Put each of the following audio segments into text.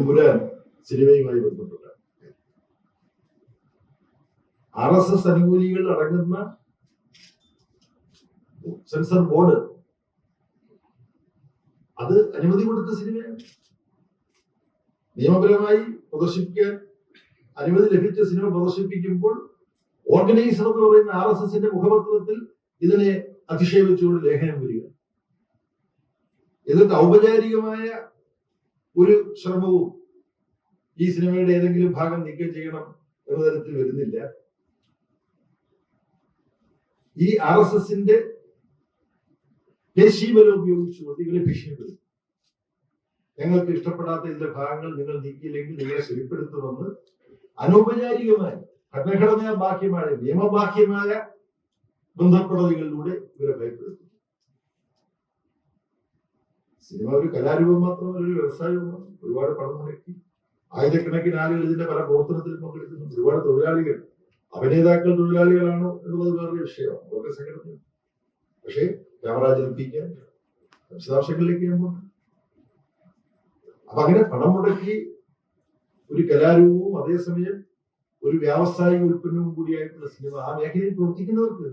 എമ്പുരാൻ സിനിമയുമായി ബന്ധപ്പെട്ട RSS അനുകൂലികൾ അടങ്ങുന്ന സെൻസർ ബോർഡ് അത് അനുമതി കൊടുത്ത സിനിമയാണ്. നിയമപരമായി പ്രദർശിപ്പിക്കാൻ അനുമതി ലഭിച്ച സിനിമ പ്രദർശിപ്പിക്കുമ്പോൾ ഓർഗനൈസർ എന്ന് പറയുന്ന RSSന്റെ മുഖപത്രത്തിൽ ഇതിനെ അധിക്ഷേപിച്ചുകൊണ്ട് ലേഖനം വരിക, എന്നിട്ട് ഔപചാരികമായ ഒരു ശ്രമവും ഈ സിനിമയുടെ ഏതെങ്കിലും ഭാഗം നീക്കം ചെയ്യണം എന്ന തരത്തിൽ വരുന്നില്ല. ഈ RSSന്റെ ദേശീയബലം ഉപയോഗിച്ചുകൊണ്ട് ഇവരെ ഭീഷണിപ്പെടുത്തും. ഞങ്ങൾക്ക് ഇഷ്ടപ്പെടാത്ത ഇതിന്റെ ഭാഗങ്ങൾ നിങ്ങൾ നീക്കിയില്ലെങ്കിൽ നിങ്ങളെ ശരിപ്പെടുത്തുമെന്ന് അനൗപചാരികമായി ഭരണഘടനാ ബാഹ്യമായ നിയമബാഹ്യമായ ബന്ധപ്പെടുത്തികളിലൂടെ ഇവരെ ഭയപ്പെടുത്തും. സിനിമ ഒരു കലാരൂപം മാത്രമല്ല, ഒരു വ്യവസായവുമാണ്. ഒരുപാട് പണം മുടക്കി ആയിരക്കണക്കിന് ആളുകൾ ഇതിന്റെ പല പ്രവർത്തനത്തിൽ പങ്കെടുക്കുന്നുണ്ട്. ഒരുപാട് തൊഴിലാളികൾ, അഭിനേതാക്കൾ തൊഴിലാളികളാണോ എന്നുള്ളത് വേറൊരു വിഷയമാണ്, വേറെ സംഘടന. പക്ഷേ ക്യാമറ ചലിപ്പിക്കാൻ വിശദാംശങ്ങളിലേക്ക് ഞാൻ പോകുന്നു. അപ്പൊ അങ്ങനെ പണം മുടക്കി ഒരു കലാരൂപവും അതേസമയം ഒരു വ്യാവസായിക ഉൽപ്പന്നവും കൂടിയായിട്ടുള്ള സിനിമ ആ മേഖലയിൽ പ്രവർത്തിക്കുന്നവർക്ക്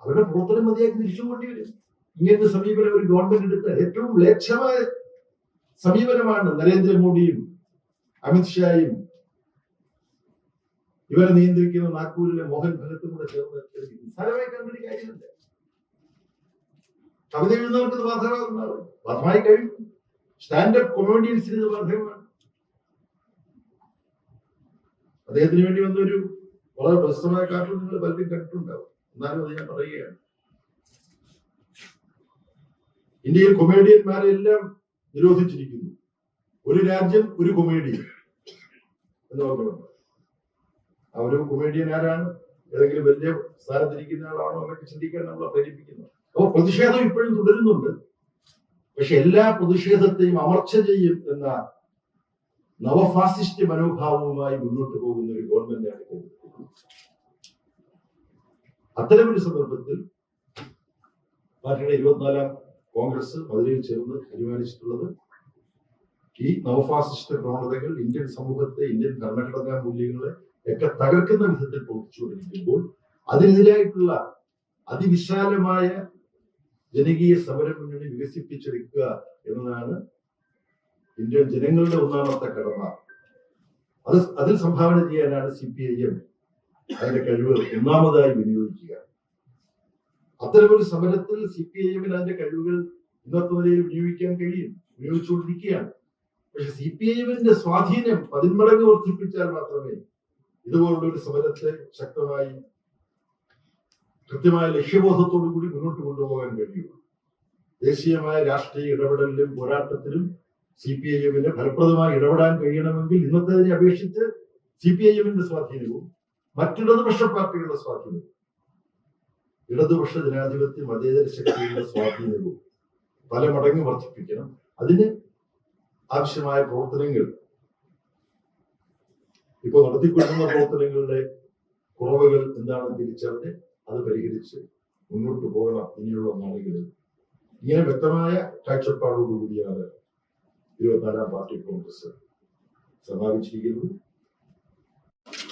അവരുടെ പ്രവർത്തനം മതിയാക്കി തിരിച്ചുകൊണ്ടി വരും. ഇങ്ങനത്തെ സമീപനം ഒരു ഗവൺമെന്റ് എടുത്ത ഏറ്റവും മ്ലേച്ഛമായ സമീപനമാണ് നരേന്ദ്രമോദിയും അമിത്ഷായും ഇവരെ നിയന്ത്രിക്കുന്ന നാഗ്പൂരിലെ മോഹൻ ഭഗത്തും കൂടെ ചേർന്ന് നിസ്സാരമായി കണ്ടൊരു കാര്യമില്ല. കവിത എഴുതുന്നവർക്ക് ഇത് ബാധകമാകുന്നതാണ്, ബാധമായി കഴിയും. സ്റ്റാൻഡപ്പ് കൊമേഡിയൻസിന് ഇത് ബാധകമാണ്. അദ്ദേഹത്തിന് വേണ്ടി വന്നൊരു വളരെ പ്രശസ്തമായ കാർട്ടൂൺ നിങ്ങൾ പലരും കണ്ടിട്ടുണ്ടാവും. എന്നാലും അത് ഞാൻ പറയുകയാണ്. ഇന്ത്യയിൽ കൊമേഡിയന്മാരെ എല്ലാം നിരോധിച്ചിരിക്കുന്നു. ഒരു രാജ്യം ഒരു കൊമേഡിയൻ എന്ന് പറഞ്ഞിട്ടുണ്ട്. ആ ഒരു കൊമേഡിയൻ ആരാണ്, ഏതെങ്കിലും വലിയ സ്ഥാനത്തിരിക്കുന്ന ആളാണോ എന്നൊക്കെ ചിന്തിക്കാൻ നമ്മളെ പ്രേരിപ്പിക്കുന്നു. അപ്പോൾ പ്രതിഷേധം ഇപ്പോഴും തുടരുന്നുണ്ട്. പക്ഷെ എല്ലാ പ്രതിഷേധത്തെയും അമർച്ച ചെയ്യും എന്ന നവഫാസിസ്റ്റ് മനോഭാവവുമായി മുന്നോട്ട് പോകുന്ന ഒരു ഗവൺമെന്റാണ്. അത്തരമൊരു സന്ദർഭത്തിൽ പാർട്ടിയുടെ 24ാം കോൺഗ്രസ് മധുരയിൽ ചേർന്ന് തീരുമാനിച്ചിട്ടുള്ളത് ഈ നവഫാസിസ്റ്റ് പ്രവണതകൾ ഇന്ത്യൻ സമൂഹത്തെ, ഇന്ത്യൻ ഭരണഘടനാ മൂല്യങ്ങളെ ഒക്കെ തകർക്കുന്ന വിധത്തിൽ പ്രവർത്തിച്ചുകൊണ്ടിരിക്കുമ്പോൾ അതിനെതിരായിട്ടുള്ള അതിവിശാലമായ ജനകീയ സമര മുന്നണി വികസിപ്പിച്ചെടുക്കുക എന്നതാണ് ഇന്ത്യൻ ജനങ്ങളുടെ ഒന്നാമത്തെ കടമ. അതിൽ സംഭാവന ചെയ്യാനാണ് CPIM അതിന്റെ കഴിവ് ഒന്നാമതായി വിനിയോഗിക്കുക. അത്തരമൊരു സമരത്തിൽ CPIMന് അതിന്റെ കഴിവുകൾ ഇന്നത്തെ നിലയിൽ വിനിയോഗിക്കാൻ കഴിയും, വിനിയോഗിച്ചുകൊണ്ടിരിക്കുകയാണ്. പക്ഷെ CPIMന്റെ സ്വാധീനം 10 മടങ്ങ് വർദ്ധിപ്പിച്ചാൽ മാത്രമേ ഇതുപോലുള്ള ഒരു സമരത്തെ ശക്തമായി കൃത്യമായ ലക്ഷ്യബോധത്തോടു കൂടി മുന്നോട്ട് കൊണ്ടുപോകാൻ കഴിയുള്ളൂ. ദേശീയമായ രാഷ്ട്രീയ ഇടപെടലിലും പോരാട്ടത്തിലും CPIMന് ഫലപ്രദമായി ഇടപെടാൻ കഴിയണമെങ്കിൽ ഇന്നത്തേതിനെ അപേക്ഷിച്ച് CPIMന്റെ സ്വാധീനവും മറ്റിടതുപക്ഷ പാർട്ടികളുടെ സ്വാധീനവും, ഇടതുപക്ഷ ജനാധിപത്യ മതേതര ശക്തികളുടെ സ്വാധീനവും പല മടങ്ങ് വർദ്ധിപ്പിക്കണം. അതിന് ആവശ്യമായ പ്രവർത്തനങ്ങൾ ഇപ്പോൾ നടത്തിക്കൊണ്ടുള്ള പ്രവർത്തനങ്ങളുടെ കുറവുകൾ എന്താണെന്ന് തിരിച്ചറിഞ്ഞ് അത് പരിഹരിച്ച് മുന്നോട്ട് പോകണം ഇനിയുള്ള നാളുകളിൽ. ഇങ്ങനെ വ്യക്തമായ കാഴ്ചപ്പാടോടുകൂടിയാണ് 24ാം പാർട്ടി കോൺഗ്രസ് സമാപിച്ചിരിക്കുന്നത്.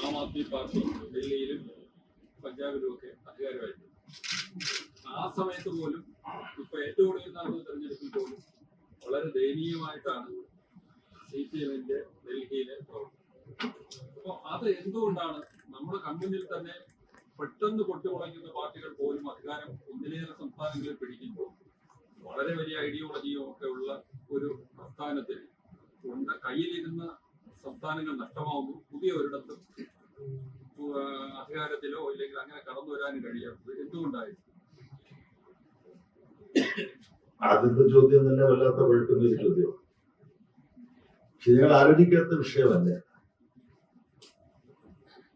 ആം ആദ്മി പാർട്ടി ഡൽഹിയിലും പഞ്ചാബിലും ഒക്കെ അധികാരമായിട്ടുണ്ട്. ആ സമയത്ത് പോലും ഇപ്പൊ ഏറ്റവും കൂടുതൽ നടന്ന തെരഞ്ഞെടുപ്പിൽ പോലും വളരെ ദയനീയമായിട്ടാണ് CPIMന്റെ ഡൽഹിയിലെ പ്രവർത്തനം. അപ്പൊ അത് എന്തുകൊണ്ടാണ് നമ്മുടെ കമ്മ്യൂണിൽ തന്നെ പെട്ടെന്ന് പൊട്ടിമുളങ്ങുന്ന പാർട്ടികൾ പോലും അധികാരം ഒന്നിലേറെ സംസ്ഥാനങ്ങളിൽ പിടിക്കുമ്പോൾ വളരെ വലിയ ഐഡിയോളജിയും ഒക്കെ ഉള്ള ഒരു പ്രസ്ഥാനത്തിൽ കയ്യിലിരുന്ന സംസ്ഥാനങ്ങൾ നഷ്ടമാവുന്നു, പുതിയ ഒരിടത്തും അധികാരത്തിലോ ഇല്ലെങ്കിൽ അങ്ങനെ കടന്നു വരാനും കഴിയാത്തത് എന്തുകൊണ്ടായിരുന്നു? ആദ്യത്തെ ചോദ്യം തന്നെ വല്ലാത്ത കുഴക്കുന്ന ഒരു ചോദ്യം. നിങ്ങൾ ആലോചിക്കാത്ത വിഷയമല്ല.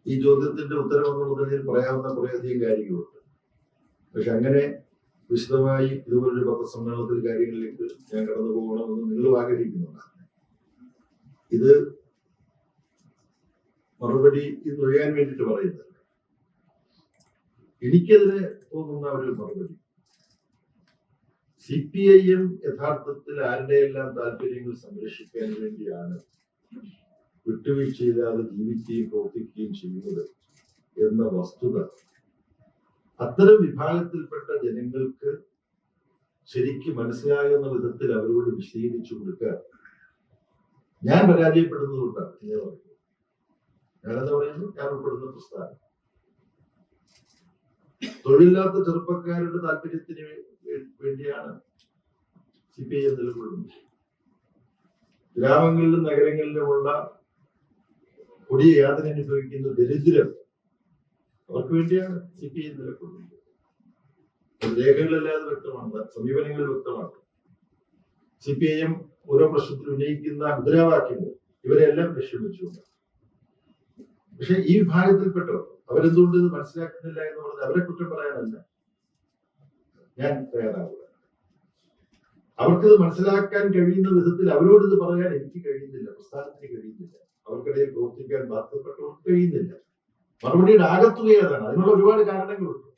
ഈ ചോദ്യത്തിന്റെ ഉത്തരം എന്നുള്ളതിൽ പറയാവുന്ന കുറേയധികം കാര്യങ്ങളുണ്ട്. പക്ഷെ അങ്ങനെ വിശദമായി ഇതുപോലൊരു പത്രസമ്മേളനത്തിൽ കാര്യങ്ങളിലേക്ക് ഞാൻ കടന്നു പോകണമെന്ന് നിങ്ങൾ ആഗ്രഹിക്കുന്നുണ്ടാണ്. ഇത് മറുപടി നൊഴിയാൻ വേണ്ടിയിട്ട് പറയുന്നത്. എനിക്കതിന് തോന്നുന്ന ഒരു മറുപടി, CPIM യഥാർത്ഥത്തിൽ ആരുടെയെല്ലാം താല്പര്യങ്ങൾ സംരക്ഷിക്കാൻ വേണ്ടിയാണ് വിട്ടുവീഴ്ചയില്ലാതെ ജീവിക്കുകയും പ്രവർത്തിക്കുകയും ചെയ്യുന്നത് എന്ന വസ്തുത അത്തരം വിഭാഗത്തിൽപ്പെട്ട ജനങ്ങൾക്ക് ശരിക്കും മനസ്സിലാകുന്ന വിധത്തിൽ അവരോട് വിശദീകരിച്ചു കൊടുക്കാൻ ഞാൻ പരാജയപ്പെടുന്നത് കൊണ്ടാണ് ഇങ്ങനെ പറയുന്നത്. ഞാനെന്താ പറയുന്നത്? ഞാൻ ഉൾപ്പെടുന്ന പ്രസ്ഥാനം തൊഴിലില്ലാത്ത ചെറുപ്പക്കാരുടെ താല്പര്യത്തിന് വേണ്ടിയാണ് CPIM നിലകൊള്ളുന്നത്. ഗ്രാമങ്ങളിലും നഗരങ്ങളിലുമുള്ള കൊടിയ യാതന അനുഭവിക്കുന്ന ദരിദ്രം അവർക്ക് വേണ്ടിയാണ് CPIM നിലകൊള്ളുന്നത്. രേഖകളിലല്ലാതെ വ്യക്തമാണ്, സമീപനങ്ങൾ വ്യക്തമാണ്. CPIM ഓരോ പ്രശ്നത്തിൽ ഉന്നയിക്കുന്ന മുദ്രാവാക്യങ്ങൾ ഇവരെല്ലാം ലക്ഷ്യം വെച്ചുകൊണ്ട്. പക്ഷെ ഈ വിഭാഗത്തിൽപ്പെട്ടവർ അവരെന്തുകൊണ്ട് ഇത് മനസ്സിലാക്കുന്നില്ല എന്ന് പറഞ്ഞത് അവരെ കുറ്റം പറയാനല്ല ഞാൻ തയ്യാറാവുക. അവർക്കിത് മനസ്സിലാക്കാൻ കഴിയുന്ന വിധത്തിൽ അവരോട് ഇത് പറയാൻ എനിക്ക് കഴിയുന്നില്ല, പ്രസ്ഥാനത്തിന് കഴിയുന്നില്ല, അവർക്കിടയിൽ പ്രവർത്തിക്കാൻ ബാധ്യപ്പെട്ടവർക്ക് കഴിയുന്നില്ല. മറുപടിയുടെ ആകത്തുക അതാണ്. അതിനുള്ള ഒരുപാട് കാരണങ്ങളുണ്ട്.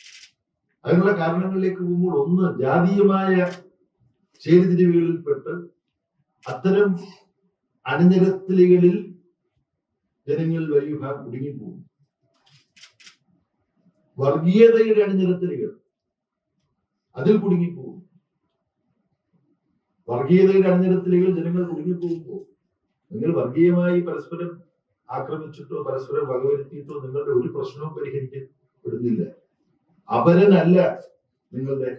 അതിനുള്ള കാരണങ്ങളിലേക്ക് പോകുമ്പോൾ ഒന്ന്, ജാതീയമായ ചേരിതിരിവുകളിൽപ്പെട്ട് അത്തരം അണിനിരത്തലുകളിൽ ജനങ്ങൾ വലിയ വിഭാഗം കുടുങ്ങിപ്പോകും. വർഗീയതയുടെ അണിനിരത്തലുകൾ അതിൽ കുടുങ്ങിപ്പോകും. വർഗീയതയുടെ അണിനിരത്തലുകൾ ജനങ്ങൾ കുടുങ്ങിപ്പോകുമ്പോൾ നിങ്ങൾ വർഗീയമായി പരസ്പരം ആക്രമിച്ചിട്ടോ പരസ്പരം വകവരുത്തിയിട്ടോ നിങ്ങളുടെ ഒരു പ്രശ്നവും പരിഹരിക്കപ്പെടുന്നില്ല. അപരനല്ല നിങ്ങളുടെ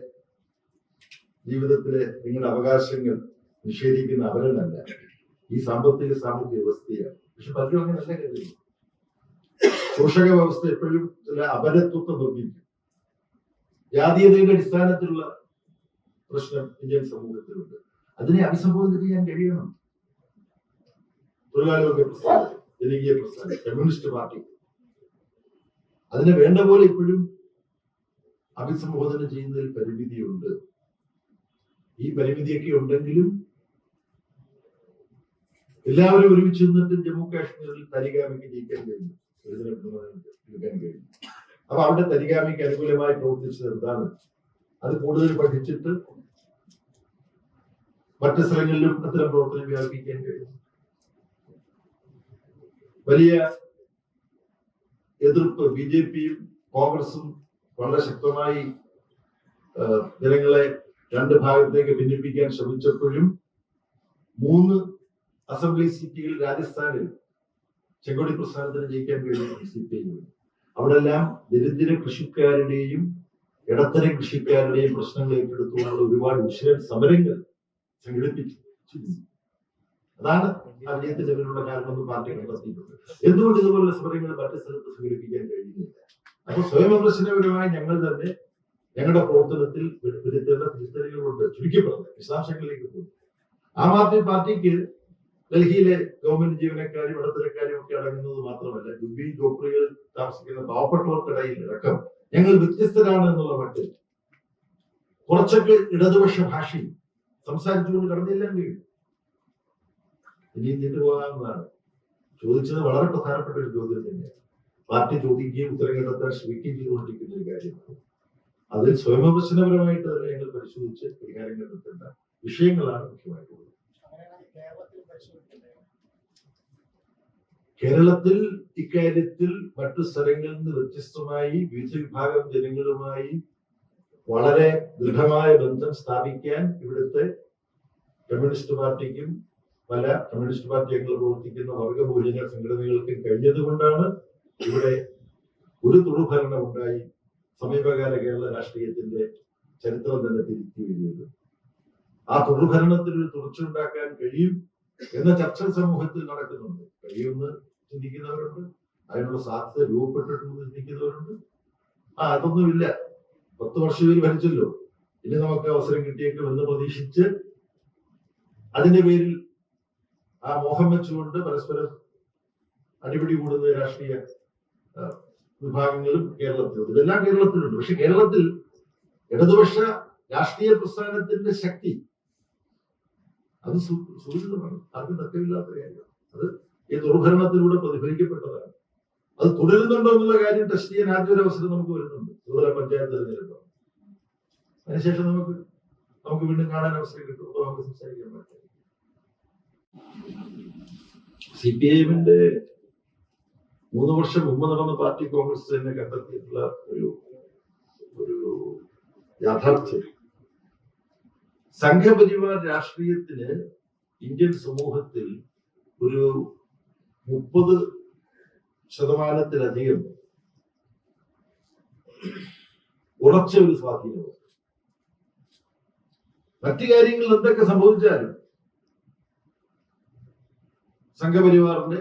ജീവിതത്തിലെ നിങ്ങളുടെ അവകാശങ്ങൾ നിഷേധിക്കുന്ന അപരനല്ല, ഈ സാമ്പത്തിക വ്യവസ്ഥയാണ്. പക്ഷെ പലരും അങ്ങനെയല്ല കരുതുന്നു. ശോഷക വ്യവസ്ഥ എപ്പോഴും ചില അപരത്വത്തെ നിർമ്മിക്കും. ജാതീയതയുടെ അടിസ്ഥാനത്തിലുള്ള പ്രശ്നം ഇന്ത്യൻ സമൂഹത്തിലുണ്ട്. അതിനെ അഭിസംബോധന ചെയ്യാൻ കഴിയണം. തൊഴിലാളികളുടെ പ്രസ്ഥാനം, ജനകീയ പ്രസ്ഥാനം, കമ്മ്യൂണിസ്റ്റ് പാർട്ടി അതിനെ വേണ്ട പോലെ ഇപ്പോഴും അഭിസംബോധന ചെയ്യുന്നതിൽ പരിമിതിയുണ്ട്. ഈ പരിമിതിയൊക്കെ ഉണ്ടെങ്കിലും എല്ലാവരും ഒരുമിച്ച് നിന്നിട്ട് ജമ്മു കാശ്മീരിൽ തരിഗാമിക്ക് ജയിക്കാൻ കഴിഞ്ഞു, എടുക്കാൻ കഴിഞ്ഞു. അപ്പൊ അവിടെ തരിഗാമിക്ക് അനുകൂലമായി പ്രവർത്തിച്ചത് എന്താണ്? അത് കൂടുതൽ പഠിച്ചിട്ട് മറ്റ് സ്ഥലങ്ങളിലും അത്തരം പ്രവർത്തനം വ്യാപിപ്പിക്കാൻ കഴിയും. വലിയ എതിർപ്പ് BJPയും കോൺഗ്രസും വളരെ ശക്തമായി ജനങ്ങളെ രണ്ട് ഭാഗത്തേക്ക് ഭിന്നിപ്പിക്കാൻ ശ്രമിച്ചപ്പോഴും 3 അസംബ്ലി സീറ്റുകൾ രാജസ്ഥാനിൽ ചെങ്കോടി പ്രസ്ഥാനത്തിന് ജയിക്കാൻ കഴിയും CPIM. അവിടെല്ലാം ദരിദ്ര കൃഷിക്കാരുടെയും ഇടത്തരം കൃഷിക്കാരുടെയും പ്രശ്നങ്ങൾ ഏറ്റെടുത്തുകൊണ്ടുള്ള ഒരുപാട് വിഷയ സമരങ്ങൾ സംഘടിപ്പിച്ചിരുന്നു. അതാണ് ആ വിജയത്തിന്റെ പിന്നിലുള്ള കാരണമെന്ന് പാർട്ടി കണ്ടെത്തിയിട്ടുണ്ട്. എന്തുകൊണ്ട് ഇതുപോലുള്ള സമരങ്ങൾ മറ്റു സ്ഥലത്ത് സംഘടിപ്പിക്കാൻ കഴിയുന്നില്ല? അപ്പൊ സ്വയം വിമർശനപരമായി ഞങ്ങൾ തന്നെ ഞങ്ങളുടെ പ്രവർത്തനത്തിൽ വരുത്തേണ്ട തിരുത്തലുകളുണ്ട്. ചുരുക്കി പറഞ്ഞത് വിശദാംശങ്ങളിലേക്ക് പോകും. ആം ആദ്മി പാർട്ടിക്ക് ഡൽഹിയിലെ ഗവൺമെന്റ് ജീവനക്കാരും ഇടത്തരക്കാരും ഒക്കെ അടങ്ങുന്നത് മാത്രമല്ല, ജുബി ജോപ്പറികളിൽ താമസിക്കുന്ന പാവപ്പെട്ടവർക്കിടയിൽ അടക്കം ഞങ്ങൾ വ്യത്യസ്തരാണ് എന്നുള്ള മട്ടിൽ കുറച്ചൊക്കെ ഇടതുപക്ഷ ഭാഷയിൽ സംസാരിച്ചുകൊണ്ട് കടന്നെല്ലാം കഴിയും. ഇനി നീണ്ടുപോകാവുന്നതാണ്. ചോദിച്ചത് വളരെ പ്രധാനപ്പെട്ട ഒരു ചോദ്യം തന്നെയാണ്. പാർട്ടി ചോദിക്കുകയും ഉത്തരം കണ്ടെത്താൻ ശ്രമിക്കുകയും ചെയ്തുകൊണ്ടിരിക്കുന്ന ഒരു കാര്യമാണ്. അതിൽ സ്വയംവിമർശനപരമായിട്ട് തന്നെ ഞങ്ങൾ പരിശോധിച്ച് പരിഹാരം കണ്ടെത്തേണ്ട വിഷയങ്ങളാണ് മുഖ്യമായിട്ടുള്ളത്. കേരളത്തിൽ ഇക്കാര്യത്തിൽ മറ്റു സ്ഥലങ്ങളിൽ നിന്ന് വ്യത്യസ്തമായി വിവിധ വിഭാഗം ജനങ്ങളുമായി വളരെ ദൃഢമായ ബന്ധം സ്ഥാപിക്കാൻ ഇവിടുത്തെ കമ്മ്യൂണിസ്റ്റ് പാർട്ടിക്കും പല കമ്മ്യൂണിസ്റ്റ് പാർട്ടി അംഗങ്ങൾ പ്രവർത്തിക്കുന്ന വർഗഭോജന സംഘടനകൾക്കും കഴിഞ്ഞതുകൊണ്ടാണ് ഇവിടെ ഒരു തുറുഭരണം ഉണ്ടായി സമീപകാല കേരള രാഷ്ട്രീയത്തിന്റെ ചരിത്രം തന്നെ തിരുത്തി എഴുതിയത്. ആ തുറുഭരണത്തിൽ ഒരു തുടർച്ചയുണ്ടാക്കാൻ കഴിയും എന്ന ചർച്ച സമൂഹത്തിൽ നടക്കുന്നുണ്ട്. കഴിയുമെന്ന് ചിന്തിക്കുന്നവരുണ്ട്, അതിനുള്ള സാധ്യത രൂപപ്പെട്ടിട്ടുണ്ടെന്ന് ചിന്തിക്കുന്നവരുണ്ട്. അതൊന്നുമില്ല, 10 വർഷം ഇവർ ഭരിച്ചല്ലോ, ഇനി നമുക്ക് അവസരം കിട്ടിയേക്കുമെന്ന് പ്രതീക്ഷിച്ച് അതിന്റെ പേരിൽ ആ മോഹം വെച്ചുകൊണ്ട് പരസ്പരം അടിപിടി കൂടുന്ന രാഷ്ട്രീയ വിഭാഗങ്ങളും കേരളത്തിലുണ്ട്. ഇതെല്ലാം കേരളത്തിലുണ്ട്. പക്ഷെ കേരളത്തിൽ ഇടതുപക്ഷ രാഷ്ട്രീയ പ്രസ്ഥാനത്തിന്റെ ശക്തി അത് സുരക്ഷിതമാണ്, ആർക്കും തർക്കമില്ലാത്ത കാര്യമാണ്. അത് ഈ ദുർഭരണത്തിലൂടെ പ്രതിഫലിക്കപ്പെട്ടതാണ്. അത് തുടരുന്നുണ്ടോ എന്നുള്ള കാര്യം ടെസ്റ്റ് ചെയ്യാൻ ആദ്യ ഒരു അവസരം നമുക്ക് വരുന്നുണ്ട്. ത്രിതല പഞ്ചായത്ത് തെരഞ്ഞെടുപ്പ്. അതിനുശേഷം നമുക്ക് നമുക്ക് വീണ്ടും കാണാൻ അവസരം കിട്ടുമ്പോൾ നമുക്ക് സംസാരിക്കാൻ പറ്റും. CPIM-ന്റെ 3 വർഷം മുമ്പ് നടന്ന പാർട്ടി കോൺഗ്രസ് തന്നെ കണ്ടെത്തിയിട്ടുള്ള ഒരു യാഥാർത്ഥ്യം, സംഘപരിവാർ രാഷ്ട്രീയത്തിന് ഇന്ത്യൻ സമൂഹത്തിൽ ഒരു 30% ഉറച്ച ഒരു സ്വാധീനമുണ്ട്. മറ്റു കാര്യങ്ങളിൽ എന്തൊക്കെ സംഭവിച്ചാലും സംഘപരിവാറിന്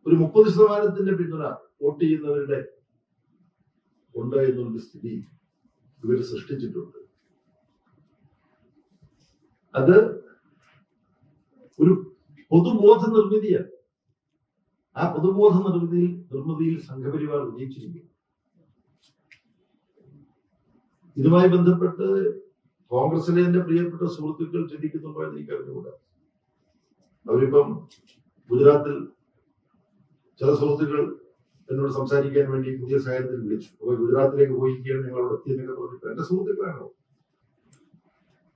ഒരു 30% പിന്തുണ വോട്ട് ചെയ്യുന്നവരുടെ ഉണ്ട് എന്നൊരു സ്ഥിതി ഇവർ സൃഷ്ടിച്ചിട്ടുണ്ട്. അത് ഒരു പൊതുബോധ നിർമ്മിതിയാണ്. ആ പൊതുബോധ നിർമ്മിതിയിൽ സംഘപരിവാർ വിജയിച്ചിരിക്കുന്നു. ഇതുമായി ബന്ധപ്പെട്ട് കോൺഗ്രസിലെ എന്റെ പ്രിയപ്പെട്ട സുഹൃത്തുക്കൾ ചിന്തിക്കുന്നുണ്ടോ എന്ന് എനിക്ക് അറിഞ്ഞുകൂടാ. അവരിപ്പം ഗുജറാത്തിൽ ചില സുഹൃത്തുക്കൾ എന്നോട് സംസാരിക്കാൻ വേണ്ടി പുതിയ സാഹചര്യത്തിൽ വിളിച്ചു. അപ്പൊ ഗുജറാത്തിലേക്ക് പോയിരിക്കുകയാണ്, ഞങ്ങൾ അവിടെ എത്തിയെന്നൊക്കെ പറഞ്ഞിട്ട് എന്റെ സുഹൃത്തുക്കളാണോ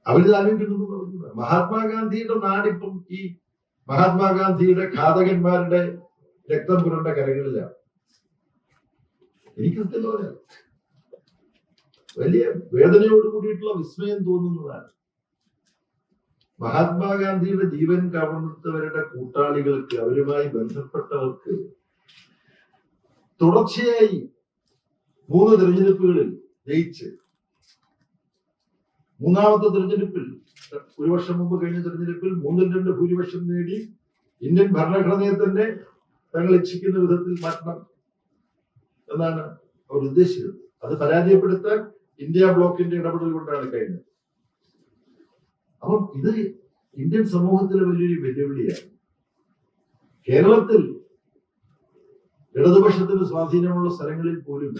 അവരിത് ആലോചിക്കുന്നുണ്ടെന്ന്. മഹാത്മാഗാന്ധിയുടെ നാടിപ്പം ഈ മഹാത്മാഗാന്ധിയുടെ ഘാതകന്മാരുടെ രക്തം പുരണ്ട കരങ്ങളിലാണ്. എനിക്ക് സത്യം പറയാം, വലിയ വേദനയോട് കൂടിയിട്ടുള്ള വിസ്മയം തോന്നുന്നതാണ്. മഹാത്മാഗാന്ധിയുടെ ജീവൻ കവർന്നവരുടെ കൂട്ടാളികൾക്ക്, അവരുമായി ബന്ധപ്പെട്ടവർക്ക് തുടർച്ചയായി 3 തെരഞ്ഞെടുപ്പുകളിൽ ജയിച്ച്, മൂന്നാമത്തെ തെരഞ്ഞെടുപ്പിൽ 1 വർഷം മുമ്പ് കഴിഞ്ഞ തെരഞ്ഞെടുപ്പിൽ 3/2 ഭൂരിപക്ഷം നേടി ഇന്ത്യൻ ഭരണഘടനയെ തന്നെ തങ്ങൾ ഇച്ഛിക്കുന്ന വിധത്തിൽ മാറ്റണം എന്നാണ് അവർ ഉദ്ദേശിച്ചത്. അത് പരാജയപ്പെടുത്താൻ ഇന്ത്യ ബ്ലോക്കിന്റെ ഇടപെടൽ കൊണ്ടാണ് കഴിഞ്ഞത്. അപ്പം ഇത് ഇന്ത്യൻ സമൂഹത്തിലെ വലിയൊരു വെല്ലുവിളിയാണ്. കേരളത്തിൽ ഇടതുപക്ഷത്തിന് സ്വാധീനമുള്ള സ്ഥലങ്ങളിൽ പോലും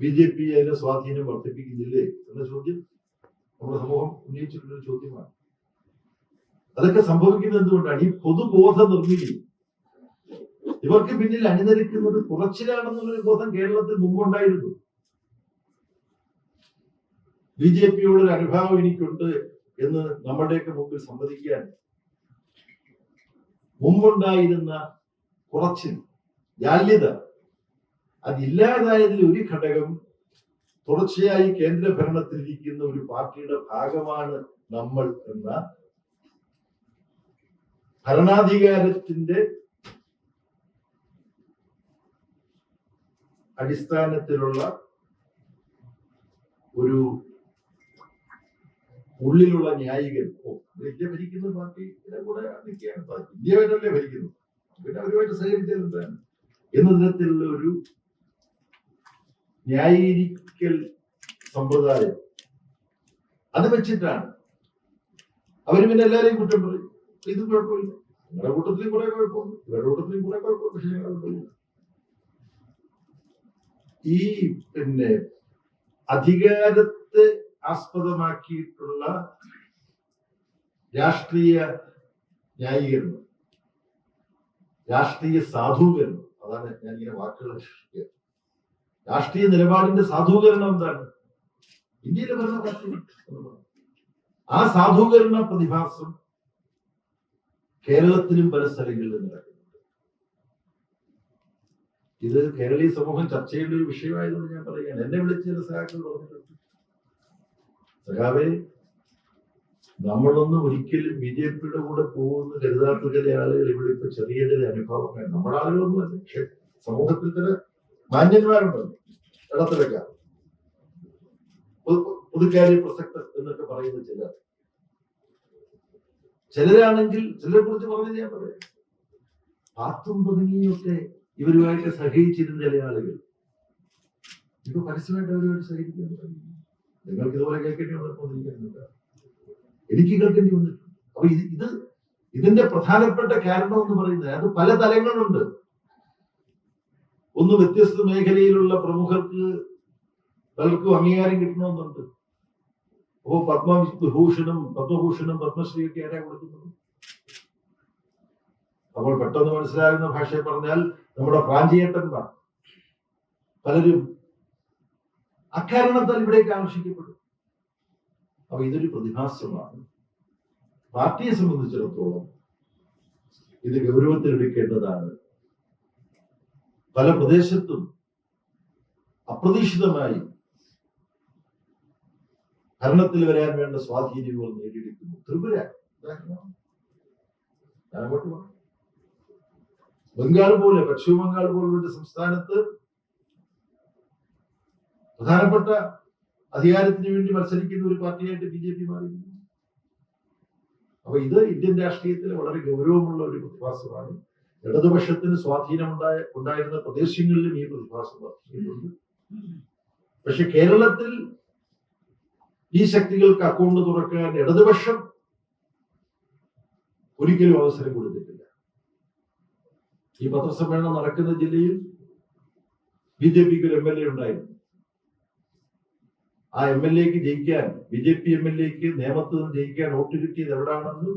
BJP അതിന്റെ സ്വാധീനം വർദ്ധിപ്പിക്കുന്നില്ലേ എന്ന ചോദ്യം നമ്മുടെ സമൂഹം ഉന്നയിച്ചിട്ടുള്ള ചോദ്യമാണ്. അതൊക്കെ സംഭവിക്കുന്നത് എന്തുകൊണ്ടാണ്? ഈ പൊതുബോധ നിർമ്മിതി. ഇവർക്ക് പിന്നിൽ അണിനിരക്കുന്നത് കുറച്ചിലാണെന്നുള്ളൊരു ബോധം കേരളത്തിൽ മുമ്പുണ്ടായിരുന്നു. BJP-യോടൊരു അനുഭാവം എനിക്കുണ്ട് എന്ന് നമ്മുടെയൊക്കെ മുമ്പിൽ സമ്മതിക്കാൻ മുമ്പുണ്ടായിരുന്ന കുറച്ചിൽ, ജാല്യത, അതില്ലാതായതിൽ ഒരു ഘടകം തുടർച്ചയായി കേന്ദ്ര ഭരണത്തിലിരിക്കുന്ന ഒരു പാർട്ടിയുടെ ഭാഗമാണ് നമ്മൾ എന്ന ഭരണാധികാരത്തിന്റെ അടിസ്ഥാനത്തിലുള്ള ഒരു ഉള്ളിലുള്ള ന്യായികൻ. ഇന്ത്യ ഭരിക്കുന്ന പാർട്ടിയുടെ കൂടെ നിൽക്കുകയാണ്, ഇന്ത്യയായിട്ടല്ലേ ഭരിക്കുന്നു, പിന്നെ അവരുമായിട്ട് സഹകരിച്ചതെന്താണ് എന്ന തരത്തിലുള്ള ഒരു ന്യായീകരിക്കൽ സമ്പ്രദായം, അത് വെച്ചിട്ടാണ് അവര് പിന്നെ എല്ലാവരെയും കുറ്റം പറയും. ഇത് കുഴപ്പമില്ല, നിങ്ങളുടെ കൂട്ടത്തിലും കുറെ കുഴപ്പമുണ്ട്, ഇവരുടെ കൂട്ടത്തിലും കുറെ കുഴപ്പമുണ്ട്, പക്ഷെ ഞങ്ങളുടെ കുഴപ്പമില്ല. ഈ അധികാരത്തെ ആസ്പദമാക്കിയിട്ടുള്ള രാഷ്ട്രീയ ന്യായീകരണം, രാഷ്ട്രീയ സാധൂകരണം, അതാണ് ഞാൻ ഇങ്ങനെ വാക്കുകൾ സൃഷ്ടിക്കുക. രാഷ്ട്രീയ നിലപാടിന്റെ സാധൂകരണം എന്താണ്? ഇന്ത്യയിലെ ഭരണ പാർട്ടി. ആ സാധൂകരണ പ്രതിഭാസം കേരളത്തിലും പല സ്ഥലങ്ങളിലും നടക്കുന്നുണ്ട്. ഇത് കേരളീയ സമൂഹം ചർച്ച ചെയ്യേണ്ട ഒരു വിഷയമായതുകൊണ്ട് ഞാൻ പറയുകയാണ്. എന്നെ വിളിച്ച് ചില സഹാക്കൾ പറഞ്ഞിട്ടുണ്ട്, സഹാവേ, നമ്മളൊന്നും ഒരിക്കലും BJP-യുടെ കൂടെ പോകുന്ന കരുതാത്ത ചില ആളുകൾ ഇവിടെ ഇപ്പൊ ചെറിയ ചില അനുഭവങ്ങൾ, നമ്മുടെ ആളുകളൊന്നും അല്ല, പക്ഷെ സമൂഹത്തിൽ ചില മാന്യന്മാരുണ്ടല്ലോ, ഇടത്തിലൊക്കെ പുതുക്കാരി പ്രസക്തർ എന്നൊക്കെ പറയുന്ന ചിലരാണെങ്കിൽ ചിലരെ കുറിച്ച് പറഞ്ഞത് ഞാൻ പറയാം. പാത്തും തുടങ്ങിയൊക്കെ ഇവരുമായിട്ട് സഹകരിച്ചിരുന്ന ചില ആളുകൾ ഇപ്പൊ പരസ്യമായിട്ട് അവരുമായിട്ട് സഹകരിക്കാൻ തുടങ്ങി. നിങ്ങൾക്ക് ഇതുപോലെ കേൾക്കേണ്ടി വന്നിട്ടില്ല, എനിക്ക് കേൾക്കേണ്ടി വന്നിട്ടുണ്ട്. അപ്പൊ ഇതിന്റെ പ്രധാനപ്പെട്ട കാരണം എന്ന് പറയുന്നത് അത് പല തലങ്ങളുണ്ട്. ഒന്ന്, വ്യത്യസ്ത മേഖലയിലുള്ള പ്രമുഖർക്ക് പലർക്കും അംഗീകാരം കിട്ടണമെന്നുണ്ട്. അപ്പോ പത്മഭൂഷണും പത്മശ്രീയൊക്കെ ആരാ കൊടുക്കുന്നത്? അപ്പോൾ പെട്ടെന്ന് മനസ്സിലാകുന്ന ഭാഷയെ പറഞ്ഞാൽ നമ്മുടെ പ്രാഞ്ചിയേട്ടന്മാർ പലരും അക്കാരണത്താൽ ഇവിടേക്ക് ആകർഷിക്കപ്പെടും. അപ്പൊ ഇതൊരു പ്രതിഭാസമാണ്. പാർട്ടിയെ സംബന്ധിച്ചിടത്തോളം ഇത് ഗൗരവത്തിലെടുക്കേണ്ടതാണ്. പല പ്രദേശത്തും അപ്രതീക്ഷിതമായി ഭരണത്തിൽ വരാൻ വേണ്ട സ്വാധീനങ്ങൾ നേടിയെടുക്കുന്നു. ത്രിപുര ബംഗാൾ പോലെ, പശ്ചിമ ബംഗാൾ പോലുള്ള സംസ്ഥാനത്ത് പ്രധാനപ്പെട്ട അധികാരത്തിന് വേണ്ടി മത്സരിക്കുന്ന ഒരു പാർട്ടിയായിട്ട് BJP മാറിയിരുന്നു. അപ്പൊ ഇത് ഇന്ത്യൻ രാഷ്ട്രീയത്തിൽ വളരെ ഗൗരവമുള്ള ഒരു പ്രതിഭാസമാണ്. ഇടതുപക്ഷത്തിന് സ്വാധീനം ഉണ്ടായിരുന്ന പ്രദേശങ്ങളിലും ഈ പ്രതിഭാസം വർദ്ധിക്കുന്നുണ്ട്. പക്ഷെ കേരളത്തിൽ ഈ ശക്തികൾക്ക് അക്കൗണ്ട് തുറക്കാൻ ഇടതുപക്ഷം ഒരിക്കലും അവസരം കൊടുത്തിട്ടില്ല. ഈ പത്രസമ്മേളനം നടക്കുന്ന ജില്ലയിൽ BJPക്ക് ഒരു MLA ഉണ്ടായിരുന്നു. ആ MLAക്ക് ജയിക്കാൻ, BJP MLAക്ക് നേമത്ത് നിന്ന് ജയിക്കാൻ വോട്ട് കിട്ടിയത് എവിടാണെന്ന്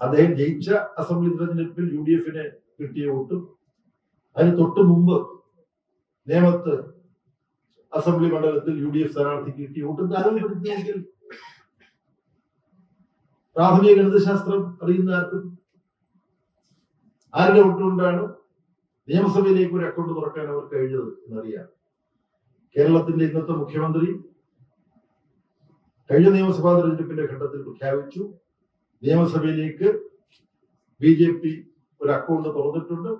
അദ്ദേഹം ജയിച്ച അസംബ്ലി തെരഞ്ഞെടുപ്പിൽ UDFന് കിട്ടിയ വോട്ടും അതിന് തൊട്ട് മുമ്പ് നേമത്ത് അസംബ്ലി മണ്ഡലത്തിൽ UDF സ്ഥാനാർത്ഥിക്ക് കിട്ടിയ വോട്ടും താരതമ്യപ്പെടുത്തിയെങ്കിൽ പ്രാഥമിക ഗണിതശാസ്ത്രം അറിയുന്ന ആർക്കും ആരുടെ വോട്ടുകൊണ്ടാണ് നിയമസഭയിലേക്ക് ഒരു അക്കൗണ്ട് തുറക്കാൻ അവർ കഴിഞ്ഞത് എന്നറിയാം. കേരളത്തിന്റെ ഇന്നത്തെ മുഖ്യമന്ത്രി കഴിഞ്ഞ നിയമസഭാ തെരഞ്ഞെടുപ്പിന്റെ ഘട്ടത്തിൽ പ്രഖ്യാപിച്ചു, നിയമസഭയിലേക്ക് BJP ഒരു അക്കൗണ്ട് തുറന്നിട്ടുണ്ട്,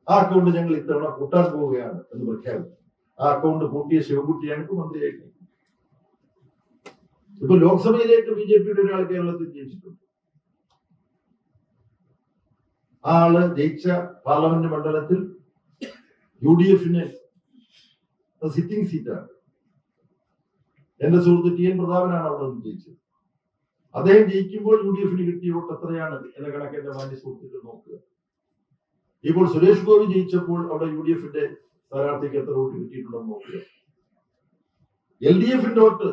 ആ അക്കൗണ്ട് ഞങ്ങൾ ഇത്തവണ കൂട്ടാൻ പോവുകയാണ് എന്ന് പ്രഖ്യാപിച്ചു. ആ അക്കൗണ്ട് കൂട്ടിയ ശിവൻകുട്ടിയാണ് ഇപ്പൊ മന്ത്രിയായിട്ട്. ഇപ്പൊ ലോക്സഭയിലേക്ക് BJPയുടെ ഒരാൾ കേരളത്തിൽ ജയിച്ചിട്ടുണ്ട്. ആ ആള് ജയിച്ച പാർലമെന്റ് മണ്ഡലത്തിൽ UDFന് സിറ്റിംഗ് സീറ്റാണ്. എന്റെ സുഹൃത്ത് TN പ്രതാപനാണ് അവിടെ നിന്ന് ജയിച്ചത്. അദ്ദേഹം ജയിക്കുമ്പോൾ UDFന് കിട്ടിയ വോട്ട് എത്രയാണ് എന്ന കണക്ക് എന്റെ മാന്യ സുഹൃത്തുക്കൾ നോക്കുക. ഇപ്പോൾ സുരേഷ് ഗോപി ജയിച്ചപ്പോൾ അവിടെ UDFന്റെ സ്ഥാനാർത്ഥിക്ക് എത്ര വോട്ട് കിട്ടിയിട്ടുണ്ടെന്ന് നോക്കുക. LDFന്റെ വോട്ട്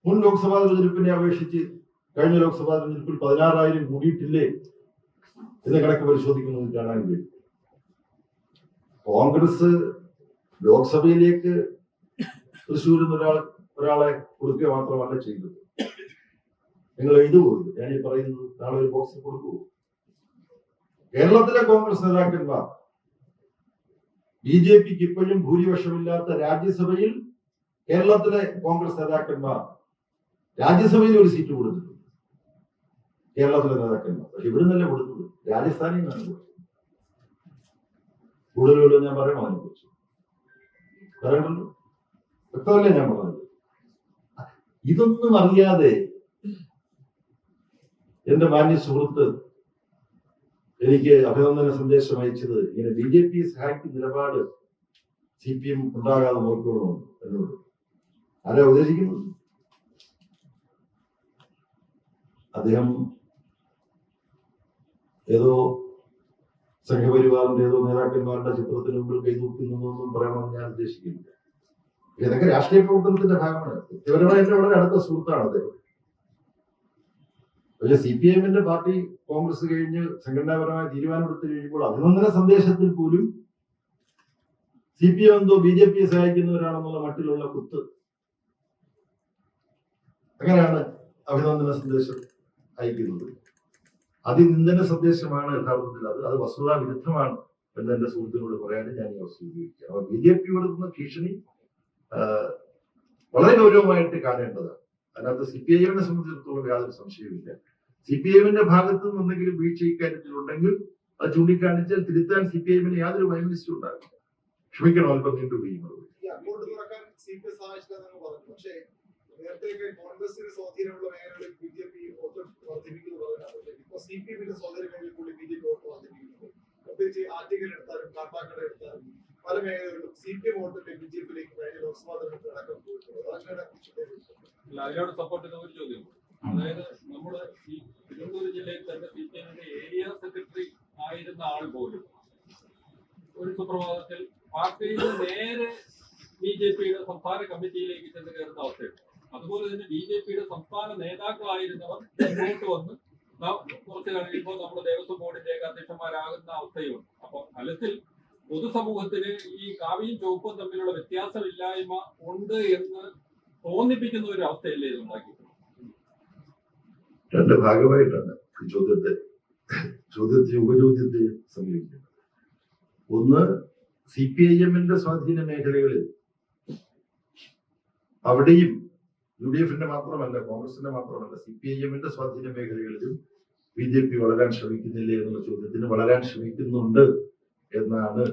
മുൻ ലോക്സഭാ തെരഞ്ഞെടുപ്പിനെ അപേക്ഷിച്ച് കഴിഞ്ഞ ലോക്സഭാ തെരഞ്ഞെടുപ്പിൽ 16,000 കൂടിയിട്ടില്ലേ എന്ന കണക്ക് പരിശോധിക്കുന്നത് കാണാൻ കഴിയും. കോൺഗ്രസ് ലോക്സഭയിലേക്ക് തൃശ്ശൂരിൽ നിന്ന് ഒരാളെ കൊടുക്കുക മാത്രമല്ല ചെയ്തത്. നിങ്ങൾ എഴുതുപോയി, ഞാൻ ഈ പറയുന്നത് നാളെ ഒരു ബോക്സിൽ കൊടുക്കുമോ? കേരളത്തിലെ കോൺഗ്രസ് നേതാക്കന്മാർ BJPക്ക് ഇപ്പോഴും ഭൂരിപക്ഷമില്ലാത്ത രാജ്യസഭയിൽ കേരളത്തിലെ കോൺഗ്രസ് നേതാക്കന്മാർ രാജ്യസഭയിൽ ഒരു സീറ്റ് കൊടുത്തിട്ടുണ്ട്. കേരളത്തിലെ നേതാക്കന്മാർ. പക്ഷെ ഇവിടെ നിന്നല്ലേ കൊടുത്തത്, രാജസ്ഥാനിൽ നിന്നാണ് കൊടുത്തത്. കൂടുതലും ഞാൻ പറയണോ അതിനെ കുറിച്ച്? പറയണ്ടല്ലോ, വ്യക്തമല്ലേ ഞാൻ പറഞ്ഞത്? ഇതൊന്നും അറിയാതെ എന്റെ മാന്യ സുഹൃത്ത് എനിക്ക് അഭിനന്ദന സന്ദേശം അയച്ചത് ഇങ്ങനെ BJP സഹായിക്കുന്ന നിലപാട് CPM ഉണ്ടാകാതെ നോക്കിക്കോളൂ എന്നോട്. ആരാ ഉദ്ദേശിക്കുന്നത്? അദ്ദേഹം ഏതോ സംഘപരിവാറിന്റെ ഏതോ നേതാക്കന്മാരുടെ ചിത്രത്തിന് മുമ്പിൽ കൈതൂക്കുന്നതൊന്നും പറയണമെന്ന് ഞാൻ ഉദ്ദേശിക്കുന്നില്ല. ഇതൊക്കെ രാഷ്ട്രീയ പ്രവർത്തനത്തിന്റെ ഭാഗമാണ്. വ്യക്തിപരമായി എന്റെ വളരെ അടുത്ത സുഹൃത്താണ് അദ്ദേഹം. പക്ഷെ CPMന്റെ പാർട്ടി കോൺഗ്രസ് കഴിഞ്ഞ് സംഘടനാപരമായ തീരുമാനമെടുത്ത് കഴിയുമ്പോൾ അഭിനന്ദന സന്ദേശത്തിൽ പോലും CPM എന്തോ BJPയെ സഹായിക്കുന്നവരാണെന്നുള്ള മട്ടിലുള്ള കുത്ത്. അങ്ങനെയാണ് അഭിനന്ദന സന്ദേശം അയക്കുന്നത്. അതിനിന്ദന സന്ദേശമാണ് യഥാർത്ഥത്തിൽ. അത് വസ്തുതാ വിരുദ്ധമാണ് എന്ന് എന്റെ സുഹൃത്തിനോട് പറയാനും ഞാൻ ഈ അവസരം ഉപയോഗിക്കാം. അപ്പൊ BJP കൊടുക്കുന്ന ഭീഷണി വളരെ ഗൗരവമായിട്ട് കാണേണ്ടതാണ്. അതിനകത്ത് CPIMനെ സംബന്ധിച്ചിടത്തോളം യാതൊരു സംശയവുമില്ല. CPIMന്റെ ഭാഗത്ത് നിന്ന് എന്തെങ്കിലും വീഴ്ച ഇക്കാര്യത്തിലുണ്ടെങ്കിൽ അത് ചൂണ്ടിക്കാണിച്ചാൽ തിരുത്താൻ CPIMന് യാതൊരു വൈമനസ്യവും ഉണ്ടാകില്ല. ക്ഷമിക്കണം, അല്പം നീണ്ടുപോയി. പക്ഷേ നേരത്തെ കോൺഗ്രസിന് സ്വാധീനമുള്ള മേഖലകളിൽ BJP വോട്ട് വർദ്ധിപ്പിക്കുന്നത് ഇപ്പൊ CPMന്റെ സ്വാധീന മേഖലയിൽ കൂടി BJP വോട്ട് വർദ്ധിപ്പിക്കുന്നത്. പ്രത്യേകിച്ച് ആറ്റിങ്ങൽ എടുത്താലും കാട്ടാക്കട എടുത്താലും പല മേഖലകളിലും CPM വോട്ടിന്റെ BJPയിലേക്ക് കഴിഞ്ഞ ലോക്സഭാ തെരഞ്ഞെടുപ്പ് അടക്കം പോയിട്ടുള്ളത്. അതിനോട് സപ്പോർട്ട് ചെയ്ത ഒരു ചോദ്യം, അതായത് നമ്മുടെ ഈ തിരുവനന്തപുരം ജില്ലയിൽ തന്നെ CPMന്റെ ഏരിയ സെക്രട്ടറി ആയിരുന്ന ആൾ പോലും ഒരു സുപ്രഭാതത്തിൽ പാർട്ടിയിൽ നിന്ന് നേരെ BJPയുടെ സംസ്ഥാന കമ്മിറ്റിയിലേക്ക് ചെന്ന് കയറുന്ന അവസ്ഥയുണ്ട്. അതുപോലെ തന്നെ BJPയുടെ സംസ്ഥാന നേതാക്കളായിരുന്നവർ മുന്നോട്ട് വന്ന് കുറച്ച് കഴിയുമ്പോൾ നമ്മുടെ ദേവസ്വം ബോർഡിന്റെ അധ്യക്ഷന്മാരാകുന്ന അവസ്ഥയുണ്ട്. അപ്പൊ ഫലത്തിൽ പൊതുസമൂഹത്തിന് ഈ കാവിയും ചുവപ്പും തമ്മിലുള്ള വ്യത്യാസമില്ലായ്മ ഉണ്ട് എന്ന് തോന്നിപ്പിക്കുന്ന ഒരു അവസ്ഥയല്ലേ ഇത് ഉണ്ടാക്കിയിട്ടുള്ളത്? രണ്ട് ഭാഗമായിട്ടാണ് ഈ ചോദ്യത്തെ ഉപചോദ്യത്തെ സമീപിക്കുന്നത്. ഒന്ന്, CPIM-ന്റെ സ്വാധീന മേഖലകളിൽ അവിടെയും UDF-ന്റെ മാത്രമല്ല, കോൺഗ്രസിന്റെ മാത്രമല്ല, CPIM-ന്റെ സ്വാധീന മേഖലകളിലും BJP വളരാൻ ശ്രമിക്കുന്നില്ലേ എന്നുള്ള ചോദ്യത്തിന് വളരാൻ ശ്രമിക്കുന്നുണ്ട് എന്നാണ്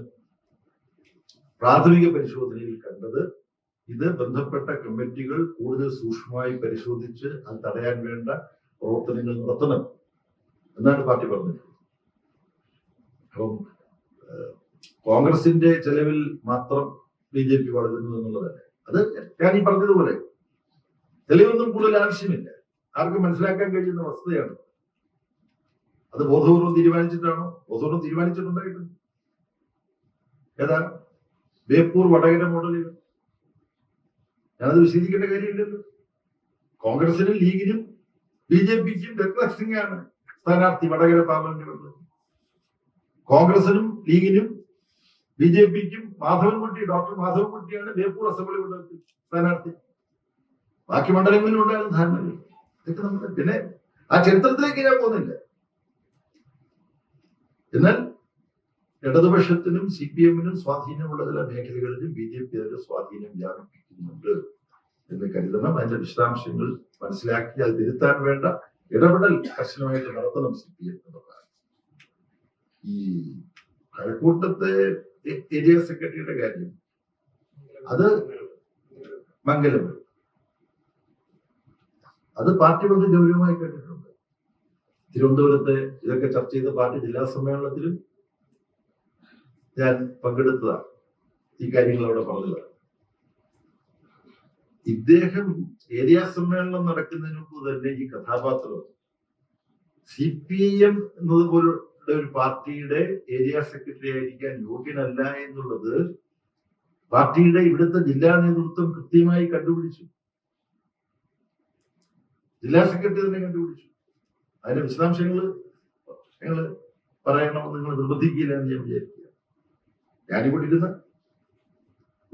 പ്രാഥമിക പരിശോധനയിൽ കണ്ടത്. ഇത് ബന്ധപ്പെട്ട കമ്മിറ്റികൾ കൂടുതൽ സൂക്ഷ്മമായി പരിശോധിച്ച് അത് തടയാൻ വേണ്ട പ്രവർത്തനങ്ങൾ നടത്തണം എന്നാണ് പാർട്ടി പറഞ്ഞത്. അപ്പം കോൺഗ്രസിന്റെ ചെലവിൽ മാത്രം BJP വളരുന്നു എന്നുള്ളതല്ല. അത് ഞാൻ ഈ പറഞ്ഞതുപോലെ തെളിവൊന്നും കൂടുതൽ ആവശ്യമില്ല, ആർക്കും മനസ്സിലാക്കാൻ കഴിയുന്ന വസ്തുതയാണ്. അത് ബോധപൂർവം തീരുമാനിച്ചിട്ടാണോ? ബോധപൂർവം തീരുമാനിച്ചിട്ടുണ്ടായിട്ടുണ്ട്. ഏതാ ബേപ്പൂർ വടകര മോഡലുകൾ? ഞാനത് വിശദീകരിക്കേണ്ട കാര്യമില്ലല്ലോ. കോൺഗ്രസിനും ലീഗിനും BJP-ക്കും രത്നക് സിംഗ് ആണ് സ്ഥാനാർത്ഥി വടകര പാർലമെന്റ് മണ്ഡലത്തിൽ. കോൺഗ്രസിനും ലീഗിനും BJP-ക്കും ഡോക്ടർ മാധവൻകുട്ടിയാണ് ബേപ്പൂർ അസംബ്ലി മണ്ഡലത്തിൽ സ്ഥാനാർത്ഥി. ബാക്കി മണ്ഡലങ്ങളിലും ഉണ്ടായിരുന്ന ധാരണകൾ ഇതൊക്കെ നമ്മൾ പിന്നെ ആ ചരിത്രത്തിലേക്ക് ഞാൻ പോകുന്നില്ല. എന്നാൽ ഇടതുപക്ഷത്തിനും CPM-നും സ്വാധീനമുള്ള ചില മേഖലകളിലും BJP അതിന്റെ സ്വാധീനം വ്യാപിപ്പിക്കുന്നുണ്ട് എന്ന് കരുതണം. അതിന്റെ വിശദാംശങ്ങൾ മനസ്സിലാക്കി അത് തിരുത്താൻ വേണ്ട ഇടപെടൽ കർശനമായിട്ട് നടത്തണം CPM എന്നുള്ളതാണ്. ഈ കഴക്കൂട്ടത്തെ ഏരിയ സെക്രട്ടറിയുടെ കാര്യം, അത് മംഗലം, അത് പാർട്ടി വളരെ ഗൗരവമായി കണ്ടിട്ടുണ്ട്. തിരുവനന്തപുരത്തെ ഇതൊക്കെ ചർച്ച ചെയ്ത പാർട്ടി ജില്ലാ സമ്മേളനത്തിലും ഞാൻ പങ്കെടുത്തതാണ്, ഈ കാര്യങ്ങൾ അവിടെ പറഞ്ഞതാണ്. ഇദ്ദേഹം ഏരിയ സമ്മേളനം നടക്കുന്നതിന് മുമ്പ് തന്നെ ഈ കഥാപാത്രം CPIM എന്നതുപോലുള്ള ഒരു പാർട്ടിയുടെ ഏരിയ സെക്രട്ടറി ആയിരിക്കാൻ യോഗ്യനല്ല എന്നുള്ളത് പാർട്ടിയുടെ ഇവിടുത്തെ ജില്ലാ നേതൃത്വം കൃത്യമായി കണ്ടുപിടിച്ചു. ജില്ലാ സെക്രട്ടറി തന്നെ കണ്ടുപിടിച്ചു. അതിന്റെ വിശദാംശങ്ങൾ നിങ്ങൾ പറയണമെന്ന് നിങ്ങൾ നിർബന്ധിക്കില്ല എന്ന് ഞാൻ വിചാരിക്കുക. ഞാനിവിടെ ഇരുന്ന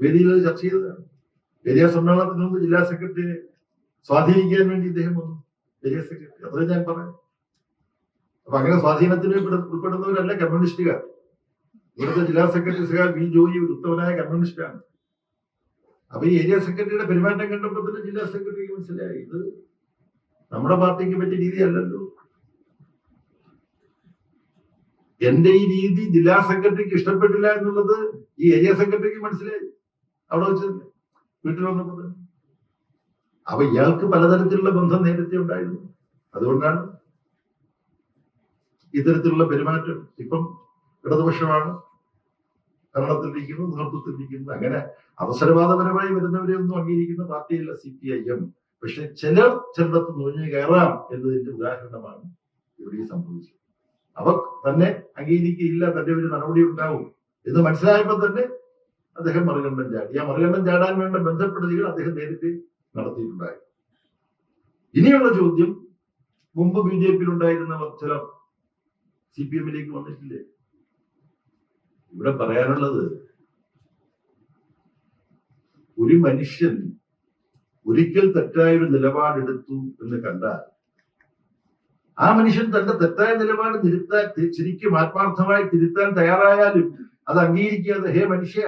വേദിയിൽ അത് ചർച്ച ചെയ്തതാണ്. ഏരിയ സമ്മേളനത്തിന് മുമ്പ് ജില്ലാ സെക്രട്ടറിയെ സ്വാധീനിക്കാൻ വേണ്ടി ഇദ്ദേഹം വന്നു. ഏരിയ സെക്രട്ടറി അത്രയും ഞാൻ പറയാം. അപ്പൊ അങ്ങനെ സ്വാധീനത്തിന് ഉൾപ്പെടുന്നവരല്ല കമ്മ്യൂണിസ്റ്റുകാർ. ഇവിടുത്തെ ജില്ലാ സെക്രട്ടറി V. ജോയി ഒരു ഉത്തമനായ കമ്മ്യൂണിസ്റ്റാണ്. അപ്പൊ ഈ ഏരിയ സെക്രട്ടറിയുടെ പെരുമാറ്റം കണ്ടപ്പോൾ തന്നെ ജില്ലാ സെക്രട്ടറിക്ക് മനസ്സിലായി ഇത് നമ്മുടെ പാർട്ടിക്ക് പറ്റിയ രീതിയല്ലല്ലോ. എന്റെ ഈ രീതി ജില്ലാ സെക്രട്ടറിക്ക് ഇഷ്ടപ്പെട്ടില്ല എന്നുള്ളത് ഈ ഏരിയ സെക്രട്ടറിക്ക് മനസ്സിലായി അവിടെ വെച്ച് വീട്ടിൽ വന്നപ്പോൾ. അപ്പൊ ഇയാൾക്ക് പലതരത്തിലുള്ള ബന്ധം നേരത്തെ ഉണ്ടായിരുന്നു. അതുകൊണ്ടാണ് ഇത്തരത്തിലുള്ള പെരുമാറ്റം. ഇപ്പം ഇടതുപക്ഷമാണ് ഭരണത്തിലിരിക്കുന്നു, നേതൃത്വത്തിലിരിക്കുന്നു. അങ്ങനെ അവസരവാദപരമായി വരുന്നവരെ ഒന്നും അംഗീകരിക്കുന്ന പാർട്ടിയല്ല CPIM. പക്ഷെ ചിലടത്ത് നുഴഞ്ഞു കയറാം എന്നതിന്റെ ഉദാഹരണമാണ് ഇവിടെ സംഭവിച്ചത്. അവർ തന്നെ അംഗീകരിക്കുകയില്ല, തന്റെ ഒരു നടപടി ഉണ്ടാവും എന്ന് മനസ്സിലായപ്പോൾ തന്നെ അദ്ദേഹം മറുകണ്ഠം ചാടി. ആ മറുകണ്ഠം ചാടാൻ വേണ്ട ബന്ധപ്പെടുത്തികൾ അദ്ദേഹം നേരത്തെ നടത്തിയിട്ടുണ്ടായി. ഇനിയുള്ള ചോദ്യം, മുമ്പ് BJP-യിൽ ഉണ്ടായിരുന്നവർ ചിലർ CPM-ലേക്ക് വന്നിട്ടില്ലേ? ഇവിടെ പറയാനുള്ളത്, ഒരു മനുഷ്യൻ ഒരിക്കൽ തെറ്റായൊരു നിലപാടെടുത്തു എന്ന് കണ്ടാൽ ആ മനുഷ്യൻ തന്റെ തെറ്റായ നിലപാട് ശരിക്കും ആത്മാർത്ഥമായി തിരുത്താൻ തയ്യാറായാലും അത് അംഗീകരിക്കാതെ, ഹേ മനുഷ്യ,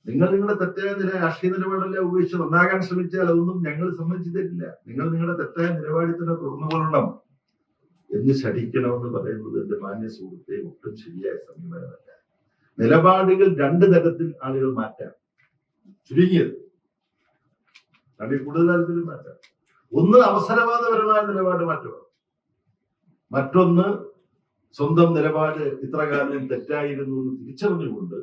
നിങ്ങൾ നിങ്ങളുടെ തെറ്റായ രാഷ്ട്രീയ നിലപാടെല്ലാം ഉപയോഗിച്ച് നന്നാകാൻ ശ്രമിച്ചാൽ അതൊന്നും ഞങ്ങൾ സമ്മതിച്ചു തരില്ല, നിങ്ങൾ നിങ്ങളുടെ തെറ്റായ നിലപാടിൽ തന്നെ തുറന്നു കൊള്ളണം എന്ന് ശഠിക്കണമെന്ന് പറയുന്നത് എന്റെ മാന്യ സുഹൃത്തെ ഒട്ടും ശരിയായ സമീപനമല്ല. നിലപാടുകൾ രണ്ട് തരത്തിൽ ആളുകൾ മാറ്റാം, ചുരുങ്ങിയത് അതിൽ കൂടുതൽ തരത്തിലും മാറ്റാം. ഒന്ന് അവസരവാദപരമായ നിലപാട് മാറ്റുക, മറ്റൊന്ന് സ്വന്തം നിലപാട് ഇത്ര കാലം തെറ്റായിരുന്നു എന്ന് തിരിച്ചറിഞ്ഞുകൊണ്ട്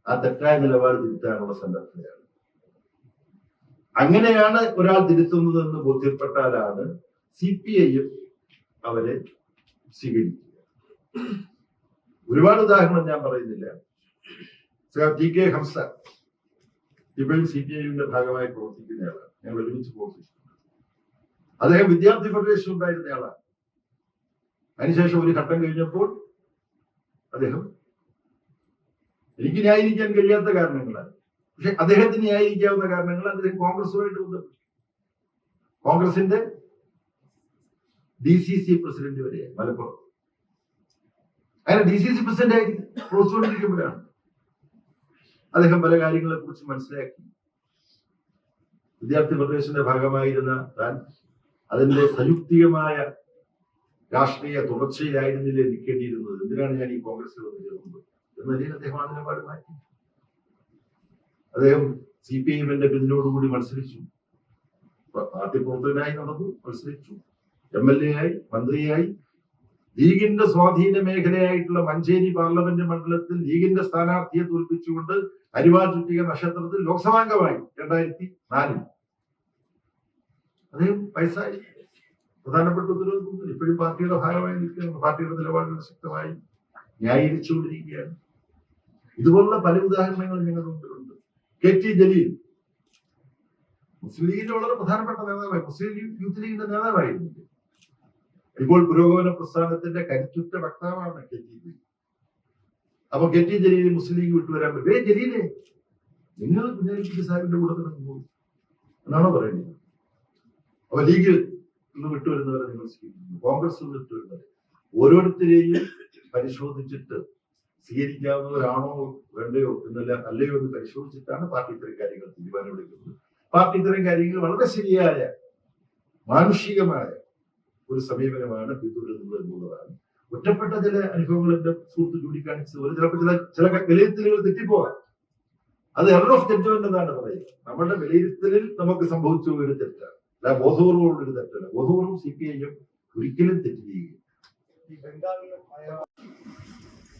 ആ തെറ്റായ നിലപാട് തിരുത്താനുള്ള സന്നദ്ധതയാണ്. അങ്ങനെയാണ് ഒരാൾ തിരുത്തുന്നതെന്ന് ബോധ്യപ്പെട്ടാലാണ് CPIM അവരെ സ്വീകരിക്കുക. ഒരുപാട് ഉദാഹരണം ഞാൻ പറയുന്നില്ല. TK ഹംസ ഇപ്പോഴും CPIM-ന്റെ ഭാഗമായി പ്രവർത്തിക്കുന്നയാളാണ്. ഞങ്ങൾ ഒരുമിച്ച് പ്രവർത്തിച്ചിട്ടുണ്ട്. അദ്ദേഹം വിദ്യാർത്ഥി ഫെഡറേഷൻ ഉണ്ടായിരുന്നയാളാണ്. അതിനുശേഷം ഒരു ഘട്ടം കഴിഞ്ഞപ്പോൾ അദ്ദേഹം, എനിക്ക് ന്യായീകരിക്കാൻ കഴിയാത്ത കാരണങ്ങളാണ്, പക്ഷെ അദ്ദേഹത്തിന് ന്യായീകരിക്കാവുന്ന കാരണങ്ങൾ അദ്ദേഹം കോൺഗ്രസുമായിട്ട് ബന്ധപ്പെട്ടു. കോൺഗ്രസിന്റെ DCC പ്രസിഡന്റ് വരെ മലപ്പുറം. അങ്ങനെ DCC പ്രസിഡന്റ് ആയി പ്രവർത്തിച്ചുകൊണ്ടിരിക്കുമ്പോഴാണ് അദ്ദേഹം പല കാര്യങ്ങളെ കുറിച്ച് മനസ്സിലാക്കി. വിദ്യാർത്ഥി ഫെഡറേഷന്റെ ഭാഗമായിരുന്ന താൻ അതിന്റെ സയുക്തികമായ രാഷ്ട്രീയ തുടർച്ചയിലായിരുന്നില്ല നിൽക്കേണ്ടിയിരുന്നത്. എന്തിനാണ് ഞാൻ ഈ കോൺഗ്രസിൽ വന്ന് ചേർന്നത് എന്ന നിലയിൽ അദ്ദേഹം ആ നിലപാട് മാറ്റി. അദ്ദേഹം CPIMന്റെ പിന്തുണയോടുകൂടി മത്സരിച്ചു, പാർട്ടി പ്രവർത്തകനായി നടന്നു, മത്സരിച്ചു, MLA ആയി, മന്ത്രിയായി. ലീഗിന്റെ സ്വാധീന മേഖലയായിട്ടുള്ള മഞ്ചേരി പാർലമെന്റ് മണ്ഡലത്തിൽ ലീഗിന്റെ സ്ഥാനാർത്ഥിയെ തോൽപ്പിച്ചുകൊണ്ട് അരിവാൾ ചുറ്റിക നക്ഷത്രത്തിൽ ലോക്സഭാംഗമായി 2004. അദ്ദേഹം വയസ്സായി, പ്രധാനപ്പെട്ട ഉത്തരവാദിത്വം. ഇപ്പോഴും പാർട്ടിയുടെ ഭാഗമായി നിൽക്കുകയാണ്, പാർട്ടിയുടെ നിലപാടുകൾ ശക്തമായി ന്യായീകരിച്ചുകൊണ്ടിരിക്കുകയാണ്. ഇതുപോലുള്ള പല ഉദാഹരണങ്ങളും ഞങ്ങളുടെ മുമ്പിലുണ്ട്. KT ജലീൽ മുസ്ലിം ലീഗിന്റെ വളരെ പ്രധാനപ്പെട്ട നേതാവായി, മുസ്ലിം യൂത്ത് ലീഗിന്റെ നേതാവായിരുന്നു. ഇപ്പോൾ പുരോഗമന പ്രസ്ഥാനത്തിന്റെ കരുത്തുറ്റ വക്താവാണ് KT ജലീൽ. അപ്പൊ KT ജലീൽ മുസ്ലിം ലീഗ് വിട്ടുവരാൻ പറ്റും. ജലീലെ, നിങ്ങൾ കുഞ്ഞാലിക്കുട്ടി സാഹിബിന്റെ കൂടെ തന്നെ പോകും എന്നാണോ പറയുന്നത്? അപ്പൊ ലീഗിൽ നിന്ന് വിട്ടുവരുന്നവരെ നിങ്ങൾ സ്വീകരിക്കുന്നു, കോൺഗ്രസ് നിന്ന് വിട്ടുവരുന്നവരെ ഓരോരുത്തരെയും പരിശോധിച്ചിട്ട് സ്വീകരിക്കാവുന്നവരാണോ വേണ്ടയോ എന്നല്ല, അല്ലയോ എന്ന് പരിശോധിച്ചിട്ടാണ് പാർട്ടി ഇത്തരം കാര്യങ്ങൾ തീരുമാനമെടുക്കുന്നത്. പാർട്ടി ഇത്തരം കാര്യങ്ങൾ വളരെ ശരിയായ മാനുഷികമായ ഒരു സമീപനമാണ് പിന്തുടരുന്നത് എന്നുള്ളതാണ്. ഒറ്റപ്പെട്ട ചില അനുഭവങ്ങൾ എന്റെ സുഹൃത്ത് ചൂണ്ടിക്കാണിച്ചതുപോലെ ചിലപ്പോൾ ചില വിലയിരുത്തലുകൾ തെറ്റിപ്പോകാം. അത് എറർ ഓഫ് ജഡ്ജ്മെന്റ് എന്നാണ് പറയുന്നത്. നമ്മുടെ വിലയിരുത്തലിൽ നമുക്ക് സംഭവിച്ച ഒരു തെറ്റാണ്, അല്ല ബോധപൂർവ്വമുള്ളൊരു തെറ്റല്ല. ബോധപൂർവ്വം CPIM ഒരിക്കലും തെറ്റ് ചെയ്യുകയില്ല.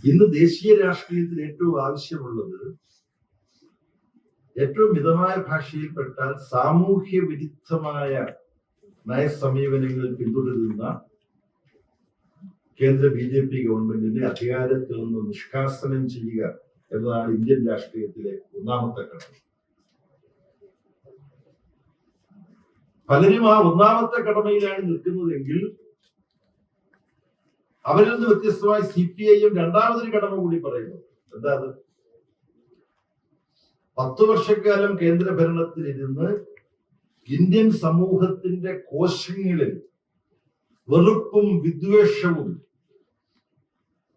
ഇന്ന് ദേശീയ രാഷ്ട്രീയത്തിൽ ഏറ്റവും ആവശ്യമുള്ളത്, ഏറ്റവും മിതമായ ഭാഷയിൽപ്പെട്ടാൽ സാമൂഹ്യ വിരുദ്ധമായ നയസമീപനങ്ങൾ പിന്തുടരുന്ന കേന്ദ്ര BJP ഗവൺമെന്റിനെ അധികാരത്തിൽ നിന്ന് നിഷ്കാസനം ചെയ്യുക എന്നതാണ് ഇന്ത്യൻ രാഷ്ട്രീയത്തിലെ ഒന്നാമത്തെ കടമ. പലരും ആ ഒന്നാമത്തെ കടമയിലാണ് നിൽക്കുന്നതെങ്കിൽ അവരിൽ നിന്ന് വ്യത്യസ്തമായി CPIM രണ്ടാമതൊരു കടമ കൂടി പറയുന്നു. എന്താ അത്? 10 വർഷക്കാലം കേന്ദ്ര ഭരണത്തിലിരുന്ന് ഇന്ത്യൻ സമൂഹത്തിന്റെ കോശങ്ങളിൽ വെറുപ്പും വിദ്വേഷവും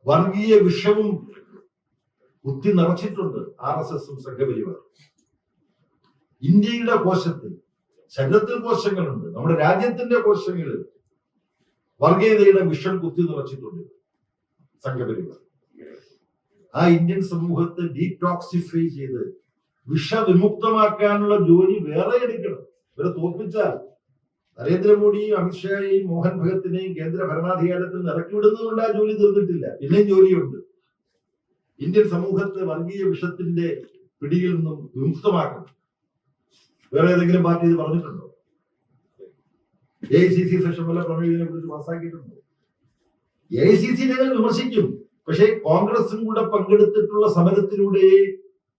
വർഗീയ വിഷവും കുത്തി നിറച്ചിട്ടുണ്ട് RSSഉം സംഘപരിവാറും. ഇന്ത്യയുടെ കോശത്തിൽ, ശരീരത്തിൽ കോശങ്ങളുണ്ട്, നമ്മുടെ രാജ്യത്തിന്റെ കോശങ്ങളിൽ വർഗീയതയുടെ വിഷം കുത്തി നിറച്ചിട്ടുണ്ട് സംഘപരിവാർ. ആ ഇന്ത്യൻ സമൂഹത്തെ ഡീടോക്സിഫൈ ചെയ്ത് വിഷവിമുക്തമാക്കാനുള്ള ജോലി വേറെ എടുക്കണം. ഇവരെ തോൽപ്പിച്ചാൽ നരേന്ദ്രമോദിയും അമിത്ഷായെയും മോഹൻ ഭഗത്തിനെയും കേന്ദ്ര ഭരണാധികാരത്തിൽ നിന്ന് ഇറക്കി വിടുന്നതുകൊണ്ട് ആ ജോലി തീർന്നിട്ടില്ല, പിന്നെയും ജോലിയുണ്ട്. ഇന്ത്യൻ സമൂഹത്തെ വർഗീയ വിഷത്തിന്റെ പിടിയിൽ നിന്നും വിമുക്തമാക്കണം. വേറെ ഏതെങ്കിലും പാർട്ടി ഇത് പറഞ്ഞിട്ടുണ്ടോ? AICC സെഷൻ വല്ല പ്രമേയത്തിനെ കുറിച്ച് പാസ്സാക്കിയിട്ടുണ്ടോ? AICC ഞങ്ങൾ വിമർശിക്കും, പക്ഷേ കോൺഗ്രസും കൂടെ പങ്കെടുത്തിട്ടുള്ള സമരത്തിലൂടെ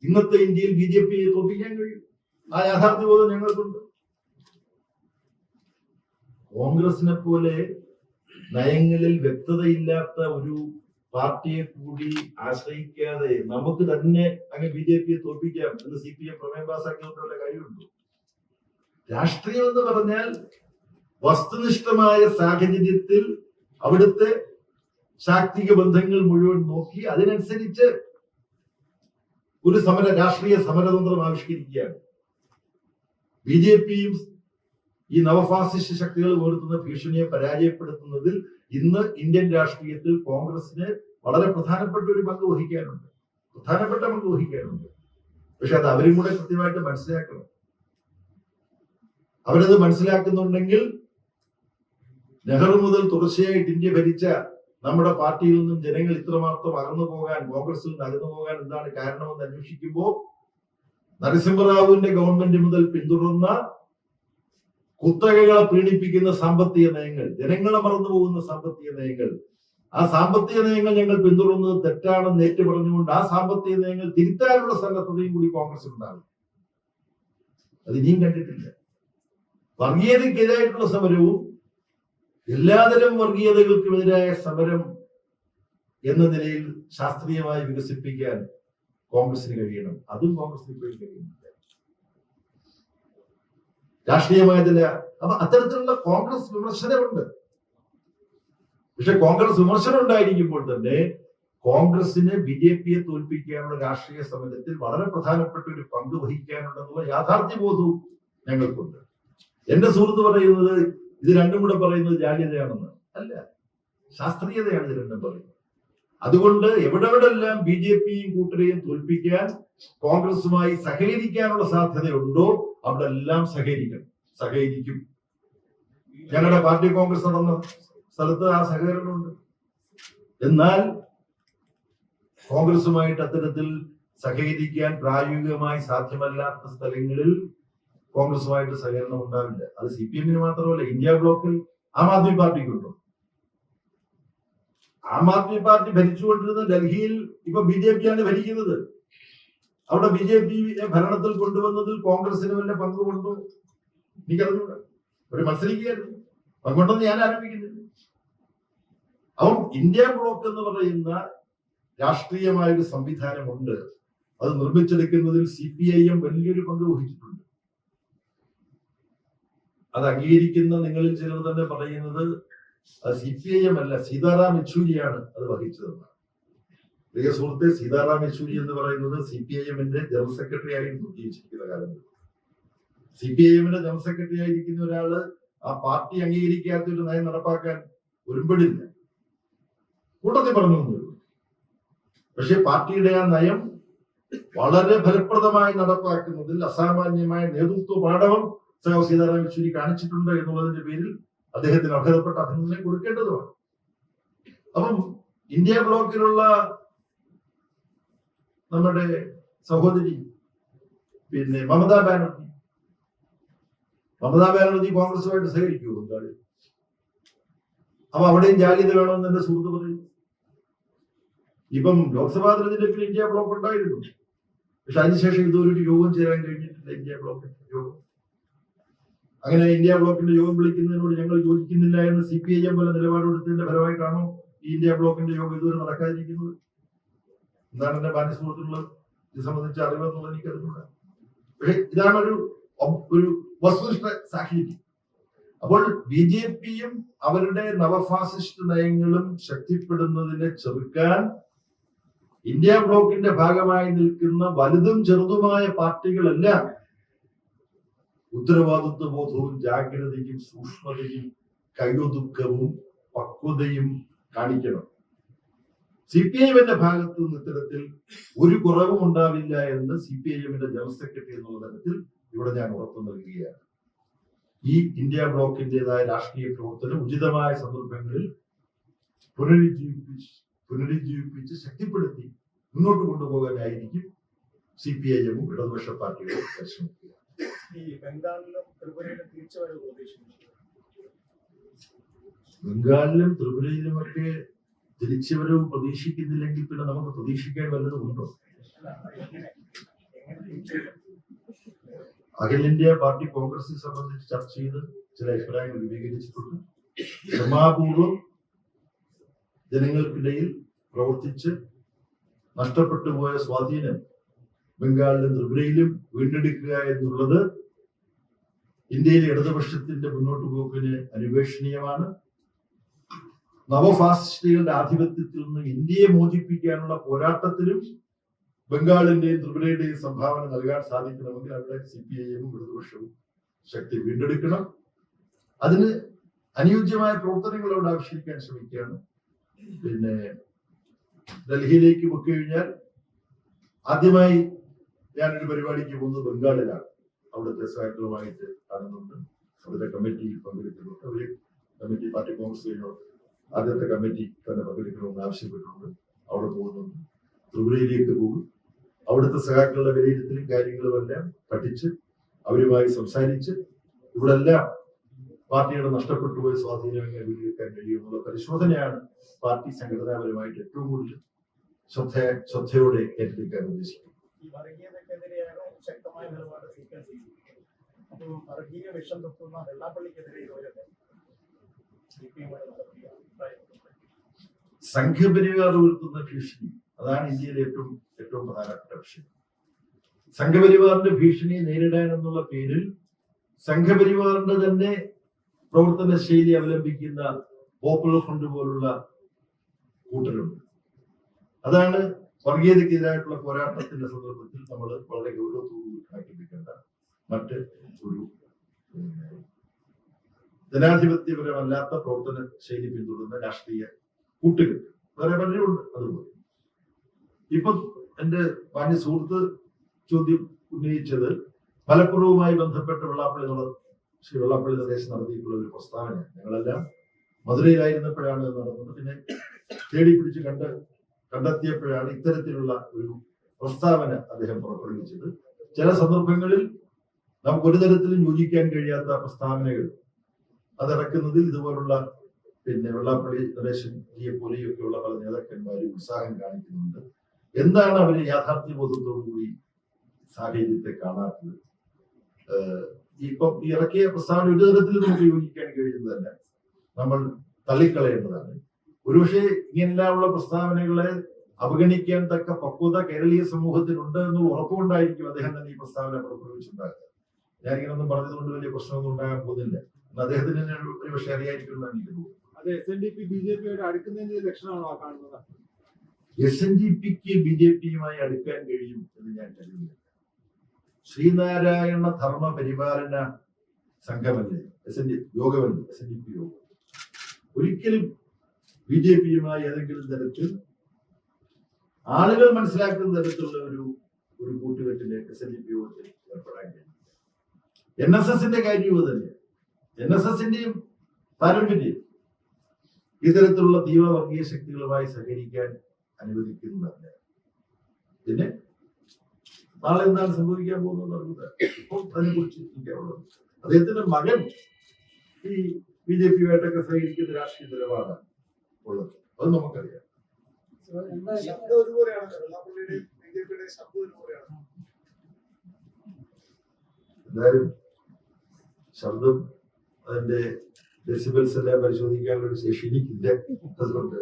ഇന്നത്തെ ഇന്ത്യയിൽ BJPയെ തോൽപ്പിക്കാൻ കഴിയും. ആ യാഥാർത്ഥ്യബോധം ഞങ്ങൾക്കുണ്ട്. കോൺഗ്രസിനെ പോലെ നയങ്ങളിൽ വ്യക്തതയില്ലാത്ത ഒരു പാർട്ടിയെ കൂടി ആശ്രയിക്കാതെ നമുക്ക് തന്നെ അങ്ങ് BJPയെ തോൽപ്പിക്കാം എന്ന് CPM പ്രമേയം പാസ്സാക്കിയതുകൊണ്ടുള്ള കാര്യമുണ്ട്. രാഷ്ട്രീയം എന്ന് പറഞ്ഞാൽ വസ്തുനിഷ്ഠമായ സാഹചര്യത്തിൽ അവിടുത്തെ ശാക്തിക ബന്ധങ്ങൾ മുഴുവൻ നോക്കി അതിനനുസരിച്ച് ഒരു രാഷ്ട്രീയ സമരതന്ത്രം ആവിഷ്കരിക്കുകയാണ്. BJPയും ഈ നവഫാസിസ്റ്റ് ശക്തികൾ ഉയർത്തുന്ന ഭീഷണിയെ പരാജയപ്പെടുത്തുന്നതിൽ ഇന്ന് ഇന്ത്യൻ രാഷ്ട്രീയത്തിൽ കോൺഗ്രസിന് വളരെ പ്രധാനപ്പെട്ട ഒരു പങ്ക് വഹിക്കാനുണ്ട്. പക്ഷെ അത് അവരും കൂടെ കൃത്യമായിട്ട് മനസ്സിലാക്കണം. അവരത് മനസ്സിലാക്കുന്നുണ്ടെങ്കിൽ നെഹ്റു മുതൽ തുടർച്ചയായിട്ട് ഇന്ത്യ ഭരിച്ച നമ്മുടെ പാർട്ടിയിൽ നിന്നും ജനങ്ങൾ ഇത്രമാത്രം അകന്നു പോകാൻ, കോൺഗ്രസിൽ നിന്ന് അകന്നു പോകാൻ എന്താണ് കാരണമെന്ന് അന്വേഷിക്കുമ്പോൾ നരസിംഹറാവുവിന്റെ ഗവൺമെന്റ് മുതൽ പിന്തുടർന്ന കുത്തകകളെ പ്രീണിപ്പിക്കുന്ന സാമ്പത്തിക നയങ്ങൾ, ജനങ്ങളെ മറന്നുപോകുന്ന സാമ്പത്തിക നയങ്ങൾ, ആ സാമ്പത്തിക നയങ്ങൾ ഞങ്ങൾ പിന്തുടർന്നത് തെറ്റാണെന്ന് ഏറ്റു പറഞ്ഞുകൊണ്ട് ആ സാമ്പത്തിക നയങ്ങൾ തിരുത്താനുള്ള സന്നദ്ധതയും കൂടി കോൺഗ്രസിനുണ്ടാകും. അത് ഇനിയും കണ്ടിട്ടില്ല. വർഗീയതയ്ക്കെതിരായിട്ടുള്ള സമരവും എല്ലാതരം വർഗീയതകൾക്കുമെതിരായ സമരം എന്ന നിലയിൽ ശാസ്ത്രീയമായി വികസിപ്പിക്കാൻ കോൺഗ്രസിന് കഴിയണം. അതും കോൺഗ്രസിന് ഇപ്പോഴും കഴിയുന്നില്ല. രാഷ്ട്രീയമായ ചില അപ്പൊ അത്തരത്തിലുള്ള കോൺഗ്രസ് വിമർശനമുണ്ട്. പക്ഷെ കോൺഗ്രസ് വിമർശനം ഉണ്ടായിരിക്കുമ്പോൾ തന്നെ കോൺഗ്രസിന് BJP-യെ തോൽപ്പിക്കാനുള്ള രാഷ്ട്രീയ സമരത്തിൽ വളരെ പ്രധാനപ്പെട്ട ഒരു പങ്ക് വഹിക്കാനുണ്ടെന്നുള്ള യാഥാർത്ഥ്യബോധവും ഞങ്ങൾക്കുണ്ട്. എന്റെ സുഹൃത്ത് പറയുന്നത് ഇത് രണ്ടും കൂടെ പറയുന്നത് ജാള്യതയാണെന്ന്. അല്ല, ശാസ്ത്രീയതയാണ് ഇത് രണ്ടും പറയുന്നത്. അതുകൊണ്ട് എവിടെല്ലാം BJP-യും കൂട്ടരെയും തോൽപ്പിക്കാൻ കോൺഗ്രസുമായി സഹകരിക്കാനുള്ള സാധ്യതയുണ്ടോ അവിടെ എല്ലാം സഹകരിക്കും. ഞങ്ങളുടെ പാർട്ടി കോൺഗ്രസ് നടന്ന സ്ഥലത്ത് ആ സഹകരണമുണ്ട്. എന്നാൽ കോൺഗ്രസുമായിട്ട് അത്തരത്തിൽ സഹകരിക്കാൻ പ്രായോഗികമായി സാധ്യമല്ലാത്ത സ്ഥലങ്ങളിൽ കോൺഗ്രസുമായിട്ട് സഹകരണം ഉണ്ടാവില്ല. അത് CPM-ന് മാത്രമല്ല, ഇന്ത്യ ബ്ലോക്കിൽ ആം ആദ്മി പാർട്ടിക്കുണ്ടോ? ആം ആദ്മി പാർട്ടി ഭരിച്ചുകൊണ്ടിരുന്ന ഡൽഹിയിൽ ഇപ്പൊ BJP-യാണ് ഭരിക്കുന്നത്. അവിടെ BJP-യെ ഭരണത്തിൽ കൊണ്ടുവന്നതിൽ കോൺഗ്രസിന് വല്ല പങ്കുകൊണ്ടോ? എനിക്കറിഞ്ഞൂടാ. ഒരു മത്സരിക്കുകയായിരുന്നു, പങ്കുകൊണ്ടെന്ന് ഞാൻ ആരംഭിക്കുന്നില്ല. അപ്പം ഇന്ത്യ ബ്ലോക്ക് എന്ന് പറയുന്ന രാഷ്ട്രീയമായൊരു സംവിധാനമുണ്ട്. അത് നിർമ്മിച്ചെടുക്കുന്നതിൽ CPIM വലിയൊരു പങ്ക് വഹിച്ചിട്ടുണ്ട്. അത് അംഗീകരിക്കുന്ന നിങ്ങളിൽ ചിലർ തന്നെ പറയുന്നത് അത് CPIM അല്ല, സീതാറാം യെച്ചൂരിയാണ് അത് വഹിച്ചതെന്നാണ്. പ്രിയ സുഹൃത്തെ, സീതാറാം യെച്ചൂരി എന്ന് പറയുന്നത് CPIM-ന്റെ ജനറൽ സെക്രട്ടറി ആയിരുന്നു ജീവിച്ചിരിക്കുന്ന കാലം. CPIM-ന്റെ ജനറൽ സെക്രട്ടറി ആയിരിക്കുന്ന ഒരാള് ആ പാർട്ടി അംഗീകരിക്കാത്ത ഒരു നയം നടപ്പാക്കാൻ ഒരുമ്പെടില്ല. കൂട്ടത്തിൽ പറഞ്ഞു. പക്ഷെ പാർട്ടിയുടെ ആ നയം വളരെ ഫലപ്രദമായി നടപ്പാക്കുന്നതിൽ അസാമാന്യമായ നേതൃത്വ പാഠവം സീതാറാം യെച്ചൂരി കാണിച്ചിട്ടുണ്ട് എന്നുള്ളതിന്റെ പേരിൽ അദ്ദേഹത്തിന് അർഹതപ്പെട്ട അഭിനന്ദനം കൊടുക്കേണ്ടതുമാണ്. അപ്പം ഇന്ത്യ ബ്ലോക്കിലുള്ള നമ്മുടെ സഹോദരി മമതാ ബാനർജി കോൺഗ്രസുമായിട്ട് സഹകരിക്കൂ ബംഗാളിൽ? അപ്പൊ അവിടെയും ജാഗ്രത വേണമെന്ന് എന്റെ സുഹൃത്ത് പറയും. ഇപ്പം ലോക്സഭാ തെരഞ്ഞെടുപ്പിൽ ഇന്ത്യ ബ്ലോക്ക് ഉണ്ടായിരുന്നു. പക്ഷെ അതിനുശേഷം ഇതൊരു യോഗം ചേരാൻ കഴിഞ്ഞിട്ടില്ല. ഇന്ത്യ ബ്ലോക്കിന്റെ യോഗം, അങ്ങനെ ഇന്ത്യ ബ്ലോക്കിന്റെ യോഗം വിളിക്കുന്നതിനോട് ഞങ്ങൾ യോജിക്കുന്നില്ല എന്ന് CPIM പോലെ നിലപാടെടുത്തതിന്റെ ഫലമായിട്ടാണോ ഈ ഇന്ത്യ ബ്ലോക്കിന്റെ യോഗം ഇതുവരെ നടക്കാതിരിക്കുന്നത്? എന്താണ് എന്റെ മാന്യ സുഹൃത്തുക്കൾ ഇത് സംബന്ധിച്ച അറിവെന്നുള്ളത് എനിക്കറിഞ്ഞൂടാ. പക്ഷെ ഇതാണ് ഒരു വസ്തുനിഷ്ഠ സാഹചര്യം. അപ്പോൾ BJP-യും അവരുടെ നവഫാസിസ്റ്റ് നയങ്ങളും ശക്തിപ്പെടുന്നതിനെ ചെറുക്കാൻ ഇന്ത്യ ബ്ലോക്കിന്റെ ഭാഗമായി നിൽക്കുന്ന വലുതും ചെറുതുമായ പാർട്ടികളെല്ലാം ഉത്തരവാദിത്വ ബോധവും ജാഗ്രതയും സൂക്ഷ്മതയും കൈയൊതുക്കവും പക്വതയും കാണിക്കണം. CPIM-ന്റെ ഭാഗത്ത് നിന്ന് ഇത്തരത്തിൽ ഒരു കുറവും ഉണ്ടാവില്ല എന്ന് CPIM-ന്റെ ജനറൽ സെക്രട്ടറി എന്നുള്ള തരത്തിൽ ഇവിടെ ഞാൻ ഉറപ്പു നൽകുകയാണ്. ഈ ഇന്ത്യ ബ്ലോക്കിന്റേതായ രാഷ്ട്രീയ പ്രവർത്തനം ഉചിതമായ സന്ദർഭങ്ങളിൽ പുനരുജ്ജീവിപ്പിച്ച് ശക്തിപ്പെടുത്തി മുന്നോട്ട് കൊണ്ടുപോകാനായിരിക്കും CPIM-ഉം ഇടതുപക്ഷ പാർട്ടികളും പരിശ്രമിക്കുക. ബംഗാളിലും ത്രിപുരയിലുമൊക്കെ തിരിച്ചുവരവ് പ്രതീക്ഷിക്കുന്നില്ലെങ്കിൽ പിന്നെ നമുക്ക് പ്രതീക്ഷിക്കാൻ വല്ലതും ഉണ്ടോ? അഖില ഇന്ത്യ പാർട്ടി കോൺഗ്രസിനെ സംബന്ധിച്ച് ചർച്ച ചെയ്ത് ചില അഭിപ്രായങ്ങൾ രൂപീകരിച്ചിട്ടുണ്ട്. ക്ഷമാപൂർവം ജനങ്ങൾക്കിടയിൽ പ്രവർത്തിച്ച് നഷ്ടപ്പെട്ടു പോയ സ്വാധീനം ബംഗാളിലും ത്രിപുരയിലും വീണ്ടെടുക്കുക എന്നുള്ളത് ഇന്ത്യയിലെ ഇടതുപക്ഷത്തിന്റെ മുന്നോട്ട് പോക്കിന് അന്വേഷണീയമാണ്. നവഫാസിസ്റ്റുകളുടെ ആധിപത്യത്തിൽ നിന്ന് ഇന്ത്യയെ മോചിപ്പിക്കാനുള്ള പോരാട്ടത്തിലും ബംഗാളിന്റെയും ത്രിപുരയുടെയും സംഭാവന നൽകാൻ സാധിക്കണമെങ്കിൽ അവിടെ CPIM-ഉം ഇടതുപക്ഷവും ശക്തി വീണ്ടെടുക്കണം. അതിന് അനുയോജ്യമായ പ്രവർത്തനങ്ങൾ അവിടെ ആവിഷ്കരിക്കാൻ ശ്രമിക്കുകയാണ്. ഡൽഹിയിലേക്ക് പോയി കഴിഞ്ഞാൽ ആദ്യമായി ഞാനൊരു പരിപാടിക്ക് പോകുന്നത് ബംഗാളിലാണ്. അവിടുത്തെ സഹാക്കളുമായിട്ട് കാണുന്നുണ്ട്, അവിടുത്തെ കമ്മിറ്റിയിൽ പങ്കെടുക്കുന്നുണ്ട്. അവര് കമ്മിറ്റി പാർട്ടി കോൺഗ്രസ് ആദ്യത്തെ കമ്മിറ്റി തന്നെ പങ്കെടുക്കണമെന്ന് ആവശ്യപ്പെട്ടിട്ടുണ്ട്. അവിടെ പോകുന്നുണ്ട്. ത്രിപുരയിലേക്ക് പോകും. അവിടുത്തെ സഹാക്കളുടെ വിലയിരുത്തലും കാര്യങ്ങളുമെല്ലാം പഠിച്ച് അവരുമായി സംസാരിച്ച് ഇവിടെ എല്ലാം പാർട്ടിയുടെ നഷ്ടപ്പെട്ടു പോയ സ്വാധീനം എങ്ങനെ വീണ്ടെടുക്കാൻ കഴിയുമെന്നുള്ള പരിശോധനയാണ് പാർട്ടി സംഘടനാപരമായിട്ട് ഏറ്റവും കൂടുതൽ ശ്രദ്ധയോടെ ഏറ്റെടുക്കാൻ ഉദ്ദേശിക്കുന്നത്. സംഘപരിവാർ ഉയർത്തുന്ന ഭീഷണി, അതാണ് ഇന്ത്യയിലെ ഏറ്റവും പ്രധാനപ്പെട്ട വിഷയം. സംഘപരിവാറിന്റെ ഭീഷണിയെ നേരിടാൻ എന്നുള്ള പേരിൽ സംഘപരിവാറിന്റെ തന്നെ പ്രവർത്തന ശൈലി അവലംബിക്കുന്ന പോപ്പുലർ ഫ്രണ്ട് പോലുള്ള കൂട്ടരുണ്ട്. അതാണ് വർഗീയതയ്ക്കെതിരായിട്ടുള്ള പോരാട്ടത്തിന്റെ സന്ദർഭത്തിൽ നമ്മൾ വളരെ ഗൗരവത്തോടുകൂടി കണക്കിലെടുക്കേണ്ട മറ്റ് ഒരു ജനാധിപത്യപരമല്ലാത്ത പ്രവർത്തന ശൈലി പിന്തുടരുന്ന രാഷ്ട്രീയ കൂട്ടുകെട്ട് വേറെ പലരുമുണ്ട്. അതുപോലെ ഇപ്പൊ എന്റെ മാന്യ സുഹൃത്ത് ചോദ്യം ഉന്നയിച്ചത് മലപ്പുറവുമായി ബന്ധപ്പെട്ട് ശ്രീ വെള്ളാപ്പള്ളി നടേശൻ നടത്തിയിട്ടുള്ള ഒരു പ്രസ്താവന. ഞങ്ങളെല്ലാം മധുരയിലായിരുന്നപ്പോഴാണ് നടന്നത്. പിന്നെ തേടി പിടിച്ച് കണ്ടെത്തിയപ്പോഴാണ് ഇത്തരത്തിലുള്ള ഒരു പ്രസ്താവന അദ്ദേഹം പുറപ്പെടുവിച്ചത്. ചില സന്ദർഭങ്ങളിൽ നമുക്ക് ഒരു തരത്തിലും യോജിക്കാൻ കഴിയാത്ത പ്രസ്താവനകൾ അതിറക്കുന്നതിൽ ഇതുപോലുള്ള വെള്ളാപ്പള്ളി നടേശൻ ജിയെ പോലെയൊക്കെയുള്ള പല നേതാക്കന്മാരും ഉത്സാഹം കാണിക്കുന്നുണ്ട്. എന്താണ് അവര് യാഥാർത്ഥ്യബോധത്തോടുകൂടി സാഹചര്യത്തെ കാണാത്തത്? ഇപ്പം ഈ ഇറക്കിയ പ്രസ്താവന ഒരു തരത്തിലും നമുക്ക് യോജിക്കാൻ കഴിയുന്നതല്ല, നമ്മൾ തള്ളിക്കളയേണ്ടതാണ്. ഒരുപക്ഷെ ഇങ്ങനെയുള്ള പ്രസ്താവനകളെ അവഗണിക്കാൻ തക്ക പക്വത കേരളീയ സമൂഹത്തിനുണ്ട് എന്നുള്ള ഉറപ്പുകൊണ്ടായിരിക്കും അദ്ദേഹം തന്നെ ഈ പ്രസ്താവന പുറപ്പെടുവിച്ചിട്ടുണ്ടാകുക. ഞാനിങ്ങനൊന്നും പറഞ്ഞതുകൊണ്ട് വലിയ പ്രശ്നമൊന്നും ഉണ്ടാകാൻ പോകുന്നില്ല. അദ്ദേഹത്തിന് തന്നെ ഒരു പക്ഷേ അറിയായിരിക്കും എന്നാണ് എനിക്ക് തോന്നുന്നത്. അത് SNDP BJP അടുക്കുന്നതിന്റെ ലക്ഷണമാണോ കാണുന്നത്? SNDPക്ക് BJPയുമായി അടുക്കാൻ കഴിയും എന്ന് ഞാൻ കരുതുന്നില്ല. ശ്രീനാരായണ ധർമ്മ പരിപാലന സംഘമല്ലേ യോഗമല്ലേ SNDP യോഗം. ഒരിക്കലും BJPയുമായി ഏതെങ്കിലും തരത്തിൽ ആളുകൾ മനസ്സിലാക്കുന്ന തരത്തിലുള്ള ഒരു കൂട്ടുകെട്ടിലെ SNDP യോഗത്തിൽ ഏർപ്പെടാൻ കഴിയും. NSSന്റെ കാര്യവും തന്നെ. NSSന്റെയും പാരമ്പര്യം ഇത്തരത്തിലുള്ള തീവ്ര വർഗീയ ശക്തികളുമായി സഹകരിക്കാൻ അനുവദിക്കുന്നതല്ല. പിന്നെ നാളെ എന്താണ് സംഭവിക്കാൻ പോകുന്നത് ഇപ്പോൾ അതിനെക്കുറിച്ച് ചിന്തിക്കാനുള്ളത്. അദ്ദേഹത്തിന്റെ മകൻ ഈ BJPയുമായിട്ടൊക്കെ സഹകരിക്കുന്ന രാഷ്ട്രീയ നിലപാടാണ് ഉള്ളത്. അത് നമുക്കറിയാം. എന്തായാലും ശബ്ദം അതിന്റെ ഡെസിബൽസ് എല്ലാം പരിശോധിക്കാനുള്ള ഒരു ശേഷി എനിക്കില്ല. അതുകൊണ്ട്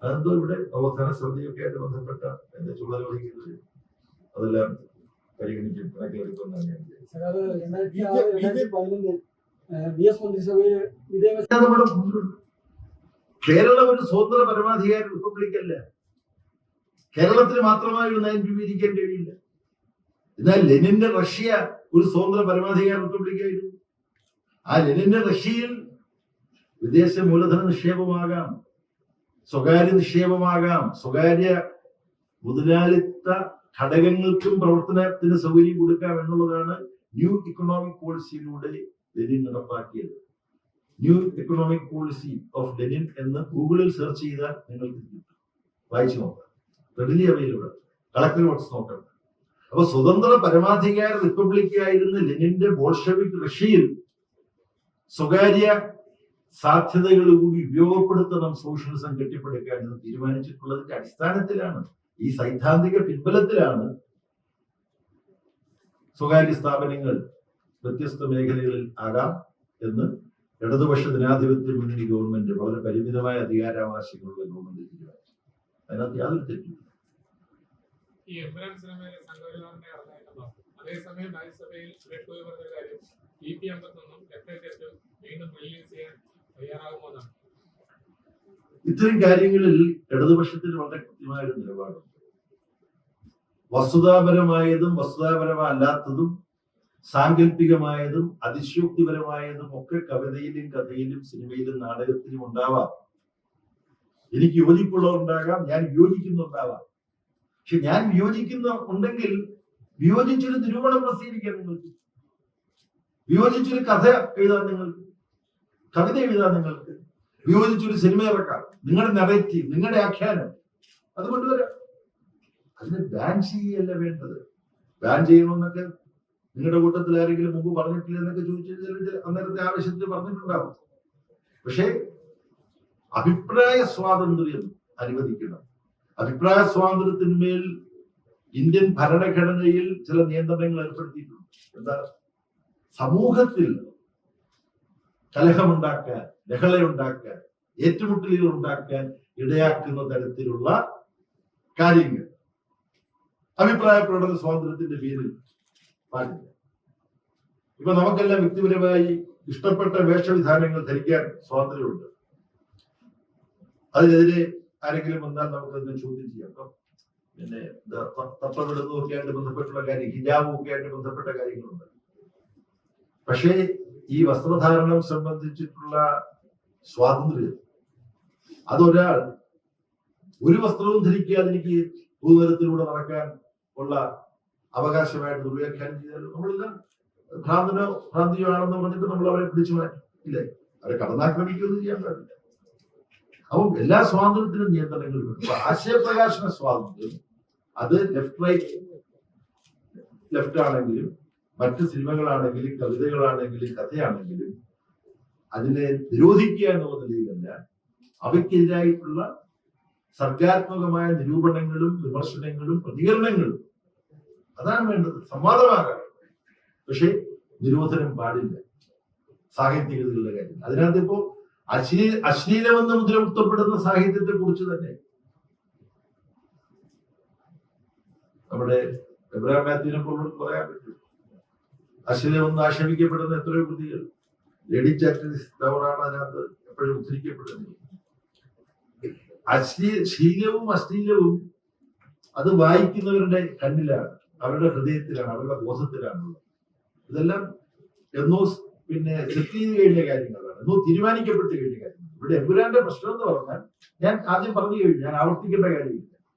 അതെന്തോ ഇവിടെ നവോത്ഥാന സമിതിയൊക്കെ ആയിട്ട് ബന്ധപ്പെട്ട എന്റെ ചുമതല വഹിക്കുന്നത് അതെല്ലാം പരിഗണിക്കും, കണക്കിലെടുക്കുമെന്നാണ് ഞാൻ കേരളം ഒരു സ്വതന്ത്ര പരമാധികാര റിപ്പബ്ലിക് അല്ല. കേരളത്തിന് മാത്രമായി ഒരു നയം രൂപീകരിക്കാൻ കഴിയില്ല. എന്നാൽ ലെനിന്റെ റഷ്യ ഒരു സ്വതന്ത്ര പരമാധികാര റിപ്പബ്ലിക് ആയിരുന്നു. ആ ലെനിന്റെ റഷ്യയിൽ വിദേശ മൂലധന നിക്ഷേപമാകാം, സ്വകാര്യ നിക്ഷേപമാകാം, സ്വകാര്യ മുതലാളിത്ത ഘടകങ്ങൾക്കും പ്രവർത്തനത്തിന് സൗകര്യം കൊടുക്കാം എന്നുള്ളതാണ് ന്യൂ ഇക്കണോമിക് പോളിസിയിലൂടെ ലെനിൻ നടപ്പാക്കിയത്. New economic policy of Lenin എന്ന് ഗൂഗിളിൽ സെർച്ച് ചെയ്താൽ നിങ്ങൾക്ക് കിട്ടും, വായിച്ചു നോക്കാം. റെഡിലി അവൈലബിൾ, കളക്ടർ നോട്ട്സ് നോക്കണം. അപ്പൊ സ്വതന്ത്ര പരമാധികാര റിപ്പബ്ലിക് ആയിരുന്ന ലെനിന്റെ ബോൾഷെവിക് റഷ്യയിൽ സ്വകാര്യ സാധ്യതകൾ കൂടി ഉപയോഗപ്പെടുത്തണം സോഷ്യലിസം കെട്ടിപ്പടുക്കാൻ എന്ന് തീരുമാനിച്ചിട്ടുള്ളതിന്റെ അടിസ്ഥാനത്തിലാണ്, ഈ സൈദ്ധാന്തിക പിൻബലത്തിലാണ് സ്വകാര്യ സ്ഥാപനങ്ങൾ വ്യത്യസ്ത മേഖലകളിൽ ആകാം എന്ന് ഇടതുപക്ഷ ജനാധിപത്യ മുന്നണി ഗവൺമെന്റ്, വളരെ പരിമിതമായ അധികാരാവകാശങ്ങളുള്ള ഗവൺമെന്റ് തീരുമാനിച്ചു. അതിനകത്ത് യാതൊരു തെറ്റില്ല. ഈ എംബ്രാൻ സിനിമയിലെ സംഘപരിവാറിന്റെ ഇറങ്ങായിട്ടുണ്ടോ? അതേസമയം രാജ്യസഭയിൽ സുരേഷ് ഗോപി പറഞ്ഞ കാര്യം EP-51 ലെഫ്റ്റനന്റ് വീണ്ടും റിലീസ് ചെയ്യാൻ തയ്യാറാകുമെന്നാണ്. ഇത്തരം കാര്യങ്ങളിൽ ഇടതുപക്ഷത്തിന് വളരെ കൃത്യമായ ഒരു നിലപാടുണ്ട്. വസ്തുതാപരമായതും വസ്തുതാപരമല്ലാത്തതും സാങ്കല്പികമായതും അതിശയോക്തിപരമായതും ഒക്കെ കവിതയിലും കഥയിലും സിനിമയിലും നാടകത്തിലും ഉണ്ടാവാം. എനിക്ക് യോജിപ്പുള്ളവരുണ്ടാകാം, ഞാൻ വിയോജിക്കുന്നുണ്ടാവാം. പക്ഷെ ഞാൻ വിയോജിക്കുന്നുണ്ടെങ്കിൽ വിയോജിച്ചൊരു നിരൂപണം പ്രസിദ്ധീകരിക്കാൻ നിങ്ങൾക്ക്, വിയോജിച്ചൊരു കഥ എഴുതാൻ നിങ്ങൾക്ക്, കവിത എഴുതാൻ നിങ്ങൾക്ക്, വിയോജിച്ചൊരു സിനിമ ഇറക്കാം, നിങ്ങളുടെ നറേറ്റീവ്, നിങ്ങളുടെ ആഖ്യാനം അത് കൊണ്ടുവരാം. അതിന് ബാൻ ചെയ്യുകയല്ല വേണ്ടത്. ബാൻ ചെയ്യണമെന്നൊക്കെ നിങ്ങളുടെ കൂട്ടത്തിൽ ആരെങ്കിലും മുമ്പ് പറഞ്ഞിട്ടില്ല എന്നൊക്കെ ചോദിച്ചാൽ അന്നേരത്തെ ആവശ്യത്തിൽ പറഞ്ഞിട്ടുണ്ടാവും. പക്ഷേ അഭിപ്രായ സ്വാതന്ത്ര്യം അനുവദിക്കണം. അഭിപ്രായ സ്വാതന്ത്ര്യത്തിന്മേൽ ഇന്ത്യൻ ഭരണഘടനയിൽ ചില നിയന്ത്രണങ്ങൾ ഏർപ്പെടുത്തിയിട്ടുണ്ട്. എന്താ? സമൂഹത്തിൽ കലഹമുണ്ടാക്കാൻ, ലഹളയുണ്ടാക്കാൻ, ഏറ്റുമുട്ടലുകൾ ഉണ്ടാക്കാൻ ഇടയാക്കുന്ന തരത്തിലുള്ള കാര്യങ്ങൾ അഭിപ്രായ പ്രകടന സ്വാതന്ത്ര്യത്തിന്റെ പേരിൽ പാടില്ല. ഇപ്പൊ നമുക്കെല്ലാം വ്യക്തിപരമായി ഇഷ്ടപ്പെട്ട വേഷവിധാനങ്ങൾ ധരിക്കാൻ സ്വാതന്ത്ര്യമുണ്ട്. അതിനെതിരെ ആരെങ്കിലും വന്നാൽ നമുക്കതിനെ ചോദ്യം ചെയ്യാം. അപ്പം പിന്നെ തത്വമിടുന്നതും ഒക്കെ ആയിട്ട് ബന്ധപ്പെട്ടുള്ള കാര്യം, ഹിജാബും ഒക്കെ ആയിട്ട് ബന്ധപ്പെട്ട കാര്യങ്ങളുണ്ട്. പക്ഷേ ഈ വസ്ത്രധാരണം സംബന്ധിച്ചിട്ടുള്ള സ്വാതന്ത്ര്യം അതൊരാൾ ഒരു വസ്ത്രവും ധരിക്കാതെ എനിക്ക് പൊതുതലത്തിലൂടെ നടക്കാൻ ഉള്ള അവകാശമായിട്ട് ദുർവ്യാഖ്യാനം ചെയ്താലും നമ്മളെല്ലാം ഭ്രാന്തിയോ ആണെന്ന് പറഞ്ഞിട്ട് നമ്മൾ അവരെ പിടിച്ചു മാറ്റി ഇല്ലേ? അവരെ കടന്നാക്രമിക്കുകയൊന്നും ചെയ്യാൻ പാടില്ല. അപ്പം എല്ലാ സ്വാതന്ത്ര്യത്തിനും നിയന്ത്രണങ്ങളുണ്ട്. ആശയപ്രകാശന സ്വാതന്ത്ര്യം അത് ലെഫ്റ്റ് ആണെങ്കിലും മറ്റ് സിനിമകളാണെങ്കിലും കവിതകളാണെങ്കിലും കഥയാണെങ്കിലും അതിനെ നിരോധിക്കുക എന്നുള്ള നിലയിലല്ല, അവയ്ക്കെതിരായിട്ടുള്ള സർഗാത്മകമായ നിരൂപണങ്ങളും വിമർശനങ്ങളും പ്രതികരണങ്ങളും അതാണ് വേണ്ടത്. സംവാദമാകാം, പക്ഷെ നിരോധനം പാടില്ല. സാഹിത്യകൃതികളുടെ കാര്യം അതിനകത്ത് ഇപ്പോ അശ്ലീലമെന്ന് മുദ്രകുത്തപ്പെടുന്ന സാഹിത്യത്തെ കുറിച്ച് തന്നെ നമ്മുടെ എബ്രഹാം മാത്യുവിനെ പോലും പറയാൻ പറ്റും. അശ്ലീലമെന്ന് ആക്ഷേപിക്കപ്പെടുന്ന എത്രയോ കൃതികൾ ലേഡി ചാക്രിസ് ടവറാണ് അതിനകത്ത് എപ്പോഴും ഉദ്ധരിക്കപ്പെടുന്നത്. ശീലവും അശ്ലീലവും അത് വായിക്കുന്നവരുടെ കണ്ണിലാണ്, അവരുടെ ഹൃദയത്തിലാണ്, അവരുടെ ബോധത്തിലാണുള്ളത്. ഇതെല്ലാം എന്നോ പിന്നെ സെറ്റ് ചെയ്ത് കഴിഞ്ഞ കാര്യങ്ങളാണ്, എന്നോ തീരുമാനിക്കപ്പെട്ട് കഴിഞ്ഞ കാര്യങ്ങൾ. ഇവിടെ എമ്പുരാന്റെ പ്രശ്നം എന്ന് പറഞ്ഞാൽ ഞാൻ ആദ്യം പറഞ്ഞു കഴിഞ്ഞു, ഞാൻ ആവർത്തിക്കേണ്ട കാര്യമില്ല.